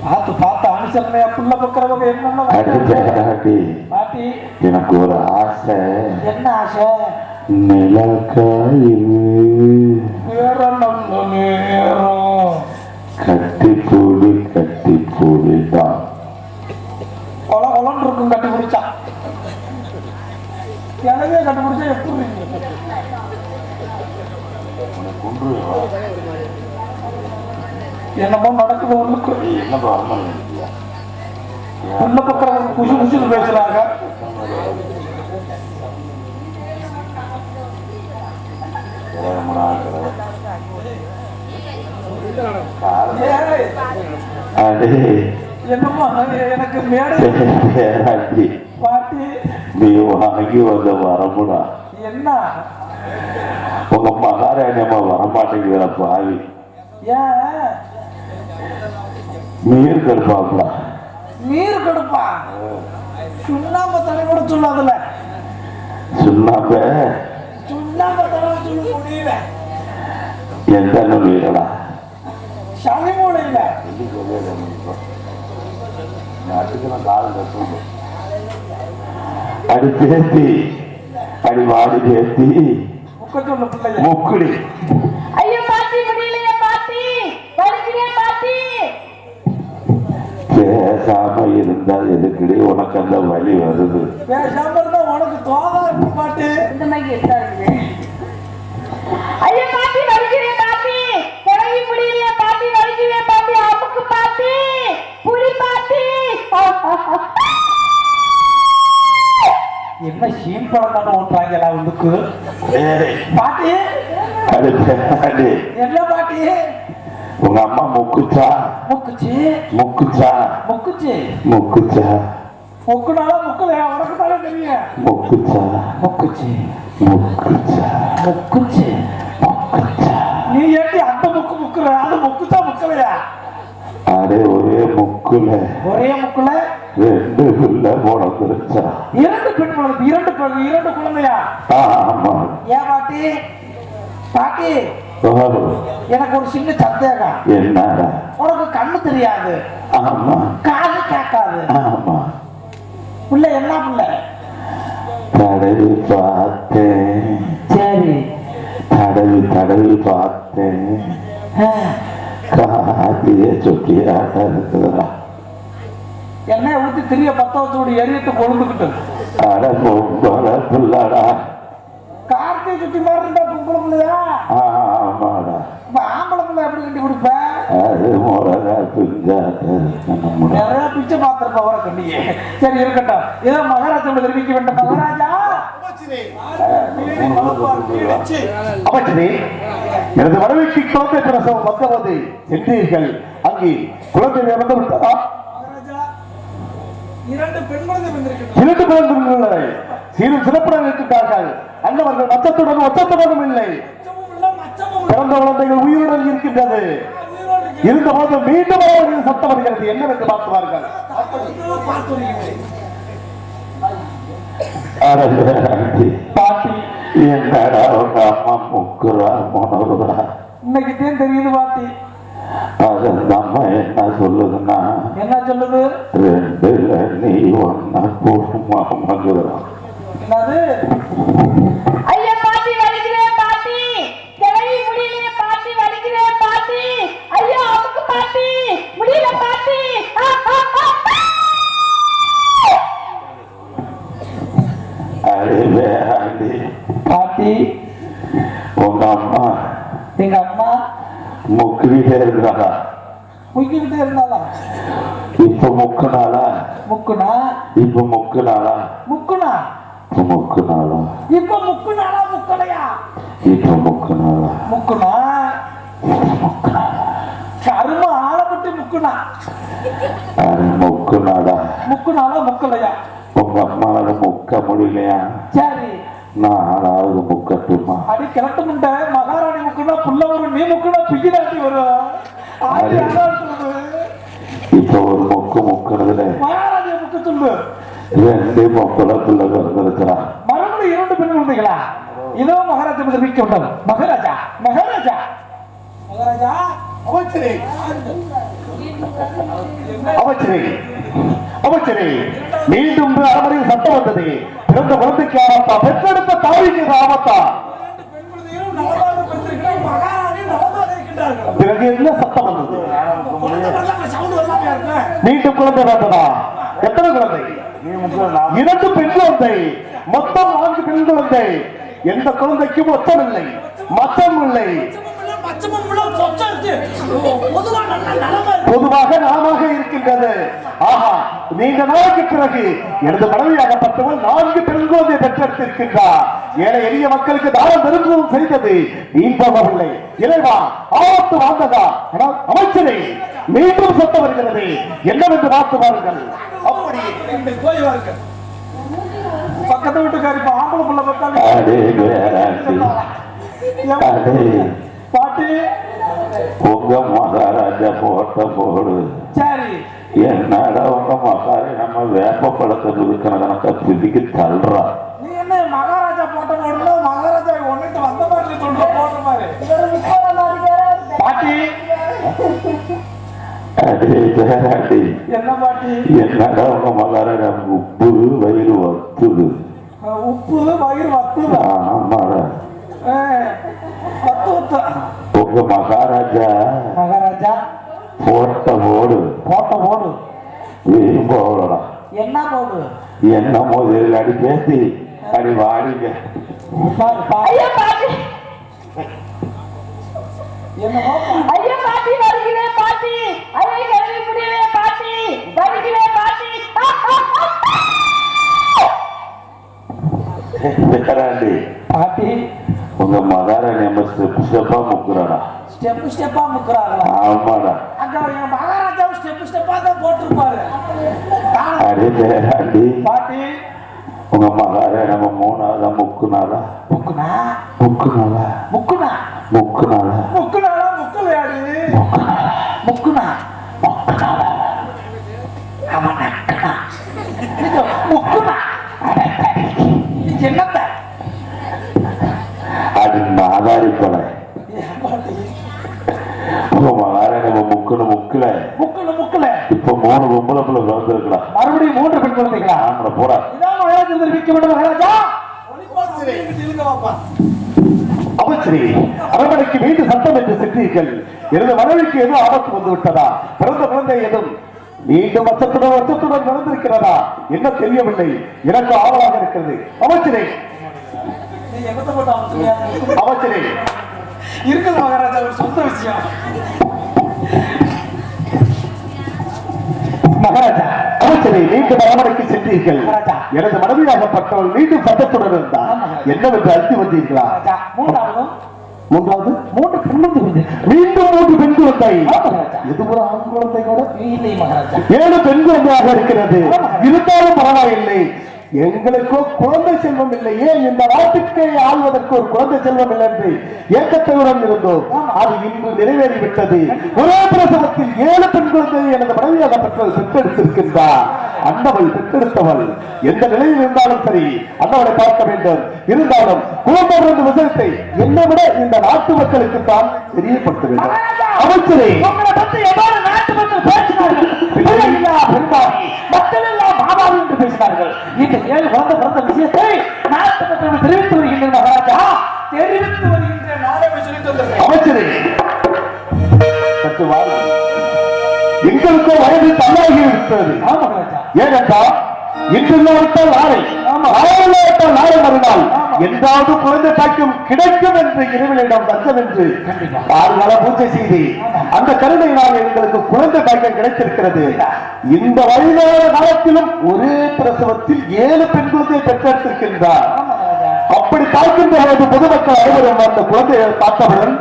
பார்த்து பார்த்து அனுசரணையா புள்ள பக்கிறவங்க என்னென்ன பாட்டி. எனக்கு ஒரு ஆசை. என்ன ஆசை? நிலக்காயில் கட்டி போடு தான் கொல கொலன்னு இருக்கும். கட்டி பிடிச்சா எனவே கண்டுபிடிச்சா எப்படி என்னமோ நடக்குது ஒண்ணுக்கு. உள்ள பக்கம் குசு குசுன்னு பேசுறாங்க. என்னமோ எனக்கு மேடை பாட்டி நீ வாங்கி வந்த வரமுடா. என்ன உங்க மகாராணி அம்மா வரமாட்டேங்கிற பாவி. ஏன் நீர் கெடுப்பாங்களா? நீர் கெடுப்பா? சுண்ணாம்பு தடவை கூட சொல்லாதுல. சுண்ணாம்பு சுண்ணாம்பு தடவை சொல்ல முடியல. எந்த நுழையிடா? சனி மூலையில. அடி பேத்தி, அடி வாடி பேத்தி, முக்கச்சொல்ல பிள்ளைய முக்குடி. ஐயோ பாட்டி, முடியலையா பாட்டி? வலிக்குதே பாட்டி. பேசாம இருந்தால் எதுக்குடி உனக்கு அந்த வலி வருது? பேசாம இருந்தா உனக்கு தோதா இருக்கு பாட்டி. இந்த மாதிரி எடுத்தா இருக்குது. ஐயோ பாட்டி, வலிக்குதே பாட்டி. கிளவி முடியலையா பாட்டி? வலிக்குதே பாட்டி. அமுக்கு பாட்டி, புலி பாட்டி. என்ன சீன் படம் தானே ஓட்டுறாங்க எல்லாம் வந்துக்கு பாட்டி என்ன பாட்டி உங்க அம்மா முக்குச்சா முக்குச்சு முக்குச்சா முக்குச்சு முக்குச்சா முக்குனால முக்கலையா உனக்கு தானே தெரியும் முக்குச்சா முக்குச்சு முக்குச்சா முக்குச்சு முக்குச்சா நீ ஏட்டி அந்த முக்கு முக்குற அது முக்குச்சா முக்கலையா அரே ஒரே முக்குல ஒரே முக்குல 2 பிள்ளை பிறந்துருச்சா 2 பெண் குழந்தை 2 குழந்தையா ஆமா ஏன் பாட்டி பாட்டி எனக்கு ஒரு சின்ன சந்தேகம் என்னடா உனக்கு கண்ணு தெரியாது ஆமா காது கேட்காது ஆமா பிள்ளை என்ன பிள்ளை தடவி பார்த்தேன் சரி தடவி பார்த்தேன் காத்திய சுற்றியாட்ட இருக்குதுடா எண்ணெய் ஊத்தி திரிய பத்த வச்சு எரியத்தை கொழுந்துக்கிட்டு அட பொம்பளை பிள்ளடா கார்த்திகை சுத்தி மாதிரி இருந்தா பொம்பளை பிள்ளையா ஆமாடா ஆம்பளை பிள்ளை எப்படி கட்டி கொடுப்ப அது முறகா பிஞ்சாட்ட நிறைய பிச்சை பார்த்திருப்ப வர கண்டியே சரி இருக்கட்டும் ஏதோ மகாராஜா தெரிவிக்க வேண்டும் மகாராஜா அமைச்சரே எனது வரவேற்று குழந்தை பிரசவம் வந்தபோது சென்றீர்கள் அங்கே குழந்தை இறந்து விட்டதா 2 பெண் குழந்தை வந்திருக்கிறது 2 குழந்தைகளை சீரும் சிறப்புடன் இருக்கின்றார்கள் அன்னவர்கள் மச்சத்துடன் ஒச்சத்துடனும் இல்லை பிறந்த குழந்தைகள் உயிருடன் இருக்கின்றது இருந்தபோது மீண்டும் அவர்கள் சத்தம் வருகிறது என்னவென்று பார்த்துவார்கள் பாட்டி என்னடா உங்க அம்மா முக்குறா போனவரா இன்னைக்கு தான் தெரியுது பாட்டி அது அந்த அம்மா என்ன சொல்லுதுன்னா என்ன சொல்லுது 2ல நீ ஒன்னா போகுமா மங்குறான் என்னது ஐயா பாட்டி வலிக்கிறேன் பாட்டி கிளவி முடியல பாட்டி வலிக்கிறேன் பாட்டி ஐயா அமுக்கு பாட்டி முடியல பாட்டி அடே வேறாண்டி பாட்டி உங்க அம்மா எங்க அம்மா முக்கிட்டே இருக்கிறாரா முக்கிக்கிட்டே இருந்தாலும் இப்ப முக்குனாளா முக்குனா இப்ப முக்குனாளா முக்குனா இப்ப முக்குனாளா இப்ப முக்குனாலா முக்கலையா இப்ப முக்குனாளா முக்குனா கரும ஆளப்பட்டு முக்குனா அது முக்குனாடா முக்குனாலா முக்கலையா உங்க அம்மாவால முக்க முடியலையா சரி நாலாவது முக்கட்டுமா அடி கிழட்டு முண்டை மகாராணி முக்குனா புள்ள வரும் நீ முக்குனா பிகிலாட்டி வரும் ஆடி ஆடாடுறது இப்ப ஒரு முக்கு முக்குறதுல மகாராஜா முக்கு சொல்லு 2 முக்குல பிள்ளை பிறந்திருக்கிறா மறுபடியும் 2 பெண் குழந்தைகளா இதோ மகாராஜா தெரிவிக்க உண்டது மகாராஜா மகாராஜா மகாராஜா அமைச்சரே அமைச்சரே அமைச்சரே மீண்டும் அரமனையில் சட்டம் வந்தது பிறந்த குழந்தைக்கு ஆபத்தா பெற்றெடுத்த தாய்க்கு ஆபத்தா பிறகு என்ன சட்டம் வந்தது மீண்டும் குழந்தை வந்ததா எத்தனை குழந்தை 2 பெண் குழந்தை மொத்தம் 4 பெண் குழந்தை எந்த குழந்தைக்கும் ஒத்தம் இல்லை மச்சம் இல்லை பொதுவாக நலமாக இருக்கின்றது ஆஹா நீண்ட நாளுக்கு பிறகு எனது மனைவியாகப்பட்டவள் 4 பெண் குழந்தை பெற்றெடுத்திருக்கின்றார் ஏழை எளிய மக்களுக்கு தானம் பெருந்தும் செய்தது நீ போகவில்லை இறைவா ஆபத்து வாழ்ந்ததா அமைச்சரே மீண்டும் சத்த வருகிறது என்னவென்று பார்த்து பாருங்கள் அப்படி பக்கத்து வீட்டுக்காரி இப்ப ஆம்பளை புள்ள பாட்டி உங்க மகாராஜா போட்ட போடு சரி என்னடா உங்க மகாரி நம்ம வேப்ப பழத்தை கணக்கா பிடிக்க தள்ளுறா நீ என்ன மகாராஜா போட்ட போடுல மகாராஜா ஒன்னுட்டு வந்த மாதிரி சொல்ற போடுற மாதிரி பாட்டி என்ன பாட்டி என்னடா உங்க மகாராஜா உப்பு வயிறு வத்துது உப்பு வயிறு வத்துது ஆமாடா உங்க மகாராஜா போட்ட போடு போடா என்ன போடு என்ன முதல் அடி பேசி அடி வாடிங்க ஐயா பாட்டி வருகிறேன் பாட்டி ஐயா கிளவி முடியல பாட்டி வருகிறேன் பாட்டி பேராண்டி பாட்டி உங்க மகாராணி அம்மா ஸ்டெப்பா முக்குறாடா. ஸ்டெப்பா முக்குறாங்களா? ஆமாடா. அங்க என் மகாராஜா ஸ்டெப்பா தான் போட்டிருப்பாரு. அடே பேராண்டி பாட்டி உங்க மகாராணி அம்மா மூணாவதா முக்குனாளா? முக்குனா முக்குனாளா? முக்குனா முக்குனாளா? முக்குனாலா முக்குலையாடி முக்குனா முக்குனா என்னத்த அது நாதாரி கொலை. உங்க மகாராணி அம்மா முக்குல முக்குல இப்ப 3 பொம்பளை பிள்ளை பிறந்திருக்கலாம். மறுபடியும் 3 பெண் குழந்தைகளா? ஆமாடா போடா. இதான் மகாராஜா தெரிவிக்க வேண்டும். மகாராஜா அமைச்சரே, அரண்மனைக்கு மீண்டும் சட்டம் என்று சென்றீர்கள். எனது மனைவிக்கு ஏதோ ஆபத்து வந்து விட்டதா? பிறந்த குழந்தை ஏதும் மீண்டும் அச்சத்துடன் நடந்திருக்கிறதா? என்ன தெரியவில்லை. எனக்கு ஆவலாக இருக்கிறது. அமைச்சரே அமைச்சரே இருக்குது மகாராஜா, ஒரு சொந்த விஷயம். மகாராஜா அமைச்சரே, மீண்டும் அரண்மனைக்கு சென்றீர்கள். மகாராஜா. எனது மனைவியாகப்பட்டவள் மீண்டும் சட்டத்துடன் இருந்தார். என்னவென்று அறிந்து வந்தீர்களா? மூன்றாவது 3 பெண் குழந்தை. மீண்டும் 3 பெண் குழந்தை. மகாராஜா. இது ஒரு ஆண் குழந்தை கூட இல்லை மகாராஜா. 7 பெண் குழந்தையாக இருக்கிறது. இருந்தாலும் பரவாயில்லை. எங்களுக்கோ குழந்தை செல்வம் இல்லையே, இந்த நாட்டுக்கே ஆள்வதற்கு ஒரு குழந்தை செல்வம் இல்லை என்று ஏக்கத்துடன் இருந்தோம். அது இன்று நிறைவேறிவிட்டது. ஒரே பிரசவத்தில் 7 பெண் குழந்தையை எனது மனைவியாக பெற்றவள் பெற்றெடுத்திருக்கின்றார். அந்தவள் பெற்றெடுத்தவள் எந்த நிலையில் இருந்தாலும் சரி அந்தவளை பார்க்க வேண்டும். இருந்தாலும் குழந்தை என்ற விஷயத்தை என்னை விட இந்த நாட்டு மக்களுக்கு தான் தெரியப்படுத்த வேண்டும். அமைச்சரே, உங்களை பற்றி எவ்வாறு நாட்டு மக்கள் பேசினார்கள்? மக்கள் எல்லாம் மாதாவி என்று பேசினார்கள். இந்த 7 குழந்தை பிறந்த விஷயத்தை நாட்டு மக்கள் தெரிவித்து வருகின்ற மகாராஜா, தெரிவித்து வருகின்ற நாளை சொல்லிட்டு வந்திருக்கேன். அமைச்சரே சற்று வாருங்கள். எங்களுக்கோ வயது தள்ளாகி இருக்கிறது. ஆமா மகாராஜா. ஏனென்றால் இன்று விட்டால் நாளை, நாளை விட்டால் நாளை மறுநாள் என்றாவது குழந்தை பாக்கியம் கிடைக்கும் என்று இறைவனிடம் தஞ்சம் என்று 6 நாள பூஜை செய்து அந்த கருணையினால் எங்களுக்கு குழந்தை பாக்கியம் கிடைத்திருக்கிறது. இந்த வயதான காலத்திலும் ஒரே பிரசவத்தில் 7 பெண் குழந்தை பெற்றெடுத்திருக்கின்றார். அப்படி பார்க்கின்ற போது பொதுமக்கள் அனைவரும் அந்த குழந்தையை பார்த்தவுடன்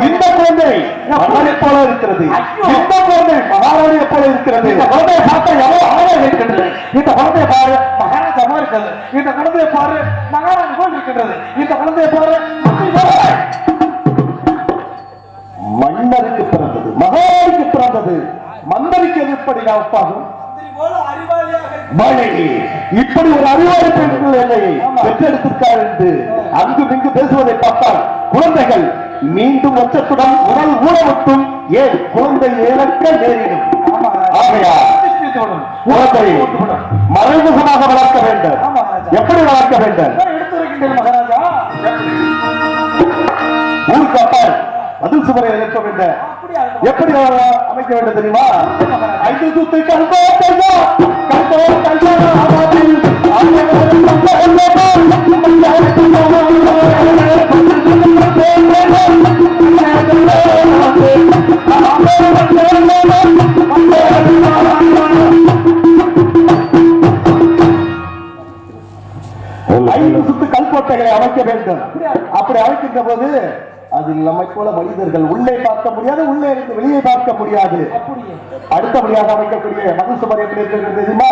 இந்த குழந்தை மகாராணியை போல இருக்கிறது, இந்த குழந்தை மகாராணியை போல இருக்கிறது, இந்த குழந்தையை பார்த்தா எவ்வளவு அழகாக இருக்கின்றது, இந்த குழந்தையை பாரு மகாராஜாமா இருக்கிறது, இந்த குழந்தையை பாரு மகாராணி போல் இருக்கின்றது, இந்த குழந்தையை பாரு மன்னருக்கு பிறந்தது, மகாராணிக்கு பிறந்தது, மன்னருக்கு எப்படி ஒப்பாகும்? இப்படி ஒரு அறிவாளி பெண்கள் என்னை பெற்றெடுத்திருக்கார் என்று அங்கு இங்கு பேசுவதை பார்த்தால் குழந்தைகள் மீண்டும் அச்சத்துடன் உடல் ஊறவிட்டும் ஏன் குழந்தை இழக்க நேரிடும். ஆகையால் குழந்தை மறைமுகமாக வளர்க்க வேண்டும். எப்படி வளர்க்க வேண்டும்? மகாராஜா ஊருக்கு அப்பால் பதில் சுவரை அமைக்க வேண்டும். எப்படி அமைக்க வேண்டும் தெரியுமா? 5 சுத்து கல்வோ கல்வோ கல்வோ கல்வோ ஆமாதில் சுத்து கல்கோட்டைகளை அமைக்க வேண்டும். அப்படி அமைக்கின்ற போது அதில் நம்மை போல மனிதர்கள் உள்ளே பார்க்க முடியாது, உள்ளே இருந்து வெளியே பார்க்க முடியாது. அடுத்தபடியாக அமைக்கக்கூடிய மது சுவர் எப்படி இருக்கிறது தெரியுமா?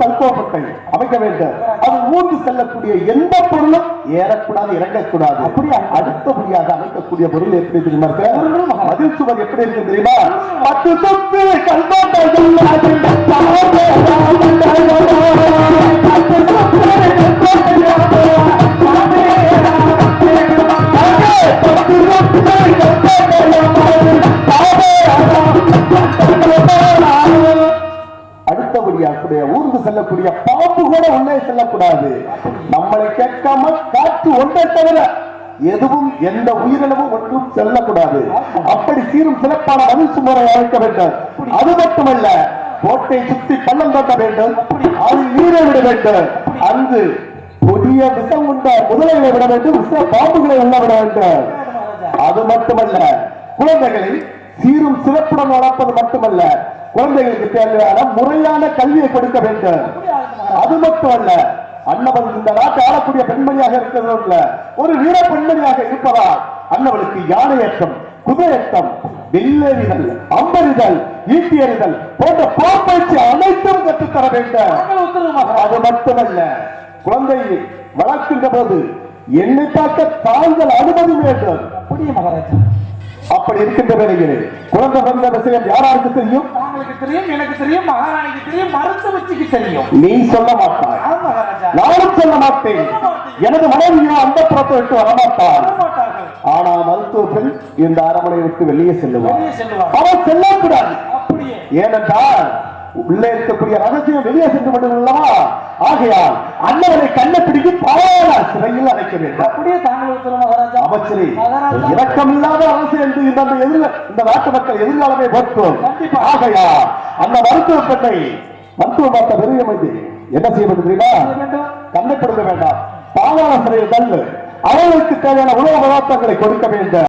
கல்கோப்பட்டை அமைக்க வேண்டும். அது ஊர்ந்து செல்லக்கூடிய எந்த பொருளும் ஏறக்கூடாது, இறங்கக்கூடாது. அப்படியே அடுத்தபடியாக அமைக்கக்கூடிய பொருள் எப்படி தெரியுமா? மதில் சுவர் எப்படி இருக்கு தெரியுமா? 10 சொத்து கல்கோட்டை அடுத்தபடியாக ஊர்ந்து செல்லக்கூடிய பாம்பு கூட உள்ளே செல்லக்கூடாது. நம்மளை கேட்காம காற்று ஒன்றை தவிர எதுவும் எந்த உயிரினமும் ஒன்றும் செல்லக்கூடாது. அப்படி சீரும் சிறப்பான மகிழ்ச்சி முறை அமைக்க வேண்டும். அது மட்டுமல்ல, கோட்டை சுற்றி பள்ளம் தோட்ட வேண்டும், அதில் நீரை விட வேண்டும். அங்கு கொடிய விஷம் உண்ட முதலைகளை விட வேண்டும், விஷ பாம்புகளை உள்ள விட வேண்டும். அது மட்டுமல்ல, குழந்தைகளை சீரும் சிறப்புடன் வளர்ப்பது மட்டுமல்ல, குழந்தைகளுக்கு தேவையான முறையான கல்வியை கொடுக்க வேண்டும். அது மட்டுமல்ல, அன்னவள் இந்த நாட்டை ஆளக்கூடிய பெண்மணியாக இருக்கிறது ஒரு வீர பெண்மணியாக இருப்பதால் அன்னவளுக்கு யானையேற்றம், குதிரையேற்றம், வெள்ளேறிதல், அம்பறிதல், ஈட்டியறிதல் போன்ற போர் பயிற்சி அனைத்தும் கற்றுத்தர வேண்டும். அது மட்டுமல்ல, குழந்தையை வளர்க்கின்ற போது என்னை பார்க்க தாங்கள் அனுமதி வேண்டும். மகாராஜா, அப்படி இருக்கின்ற வேளையில் குழந்தை பிறந்த விஷயம் யாராருக்கு தெரியும்? உங்களுக்கு தெரியும், எனக்கு தெரியும், மகாராணிக்கு தெரியும், மருத்துவச்சிக்கு தெரியும். நீ சொல்ல மாட்டாய், மகாராஜா, நானும் சொல்ல மாட்டேன். எனது மனைவியோ அந்த புறத்தை விட்டு வரமாட்டாள். மாட்டார்கள். ஆனா மருத்துவ பெண் இந்த அரண்மனை விட்டு வெளியே செல்லுவார். வெளியே செல்லுவார். அவன் செல்லக்கூடாது. அப்படியே ஏனென்றால் உள்ளே இருக்கக்கூடிய ரகசியம் வெளியே சென்று விடும் அல்லவா? ஆகையால் அண்ணவனை கண்ணை பிடிக்கி பாவான சிறையில் அடைக்க வேண்டும். அப்படியே தாங்கள் உத்தரவு மகாராஜா. அமைச்சரே, மகாராஜா, இரக்கமில்லாத அரசு என்று இந்த நாட்டு மக்கள் எதிர்காலமே போற்றும். கண்டிப்பா. ஆகையால் அந்த மருத்துவ பெண்ணை மருத்துவ பார்த்த பெரிய மனிதி என்ன செய்ய தெரியுமா? வேண்டும். கண்ணை கொடுக்க வேண்டாம், பாவான சிறையில் தள்ளு. அவர்களுக்கு தேவையான உணவு பதார்த்தங்களை கொடுக்க வேண்டும்.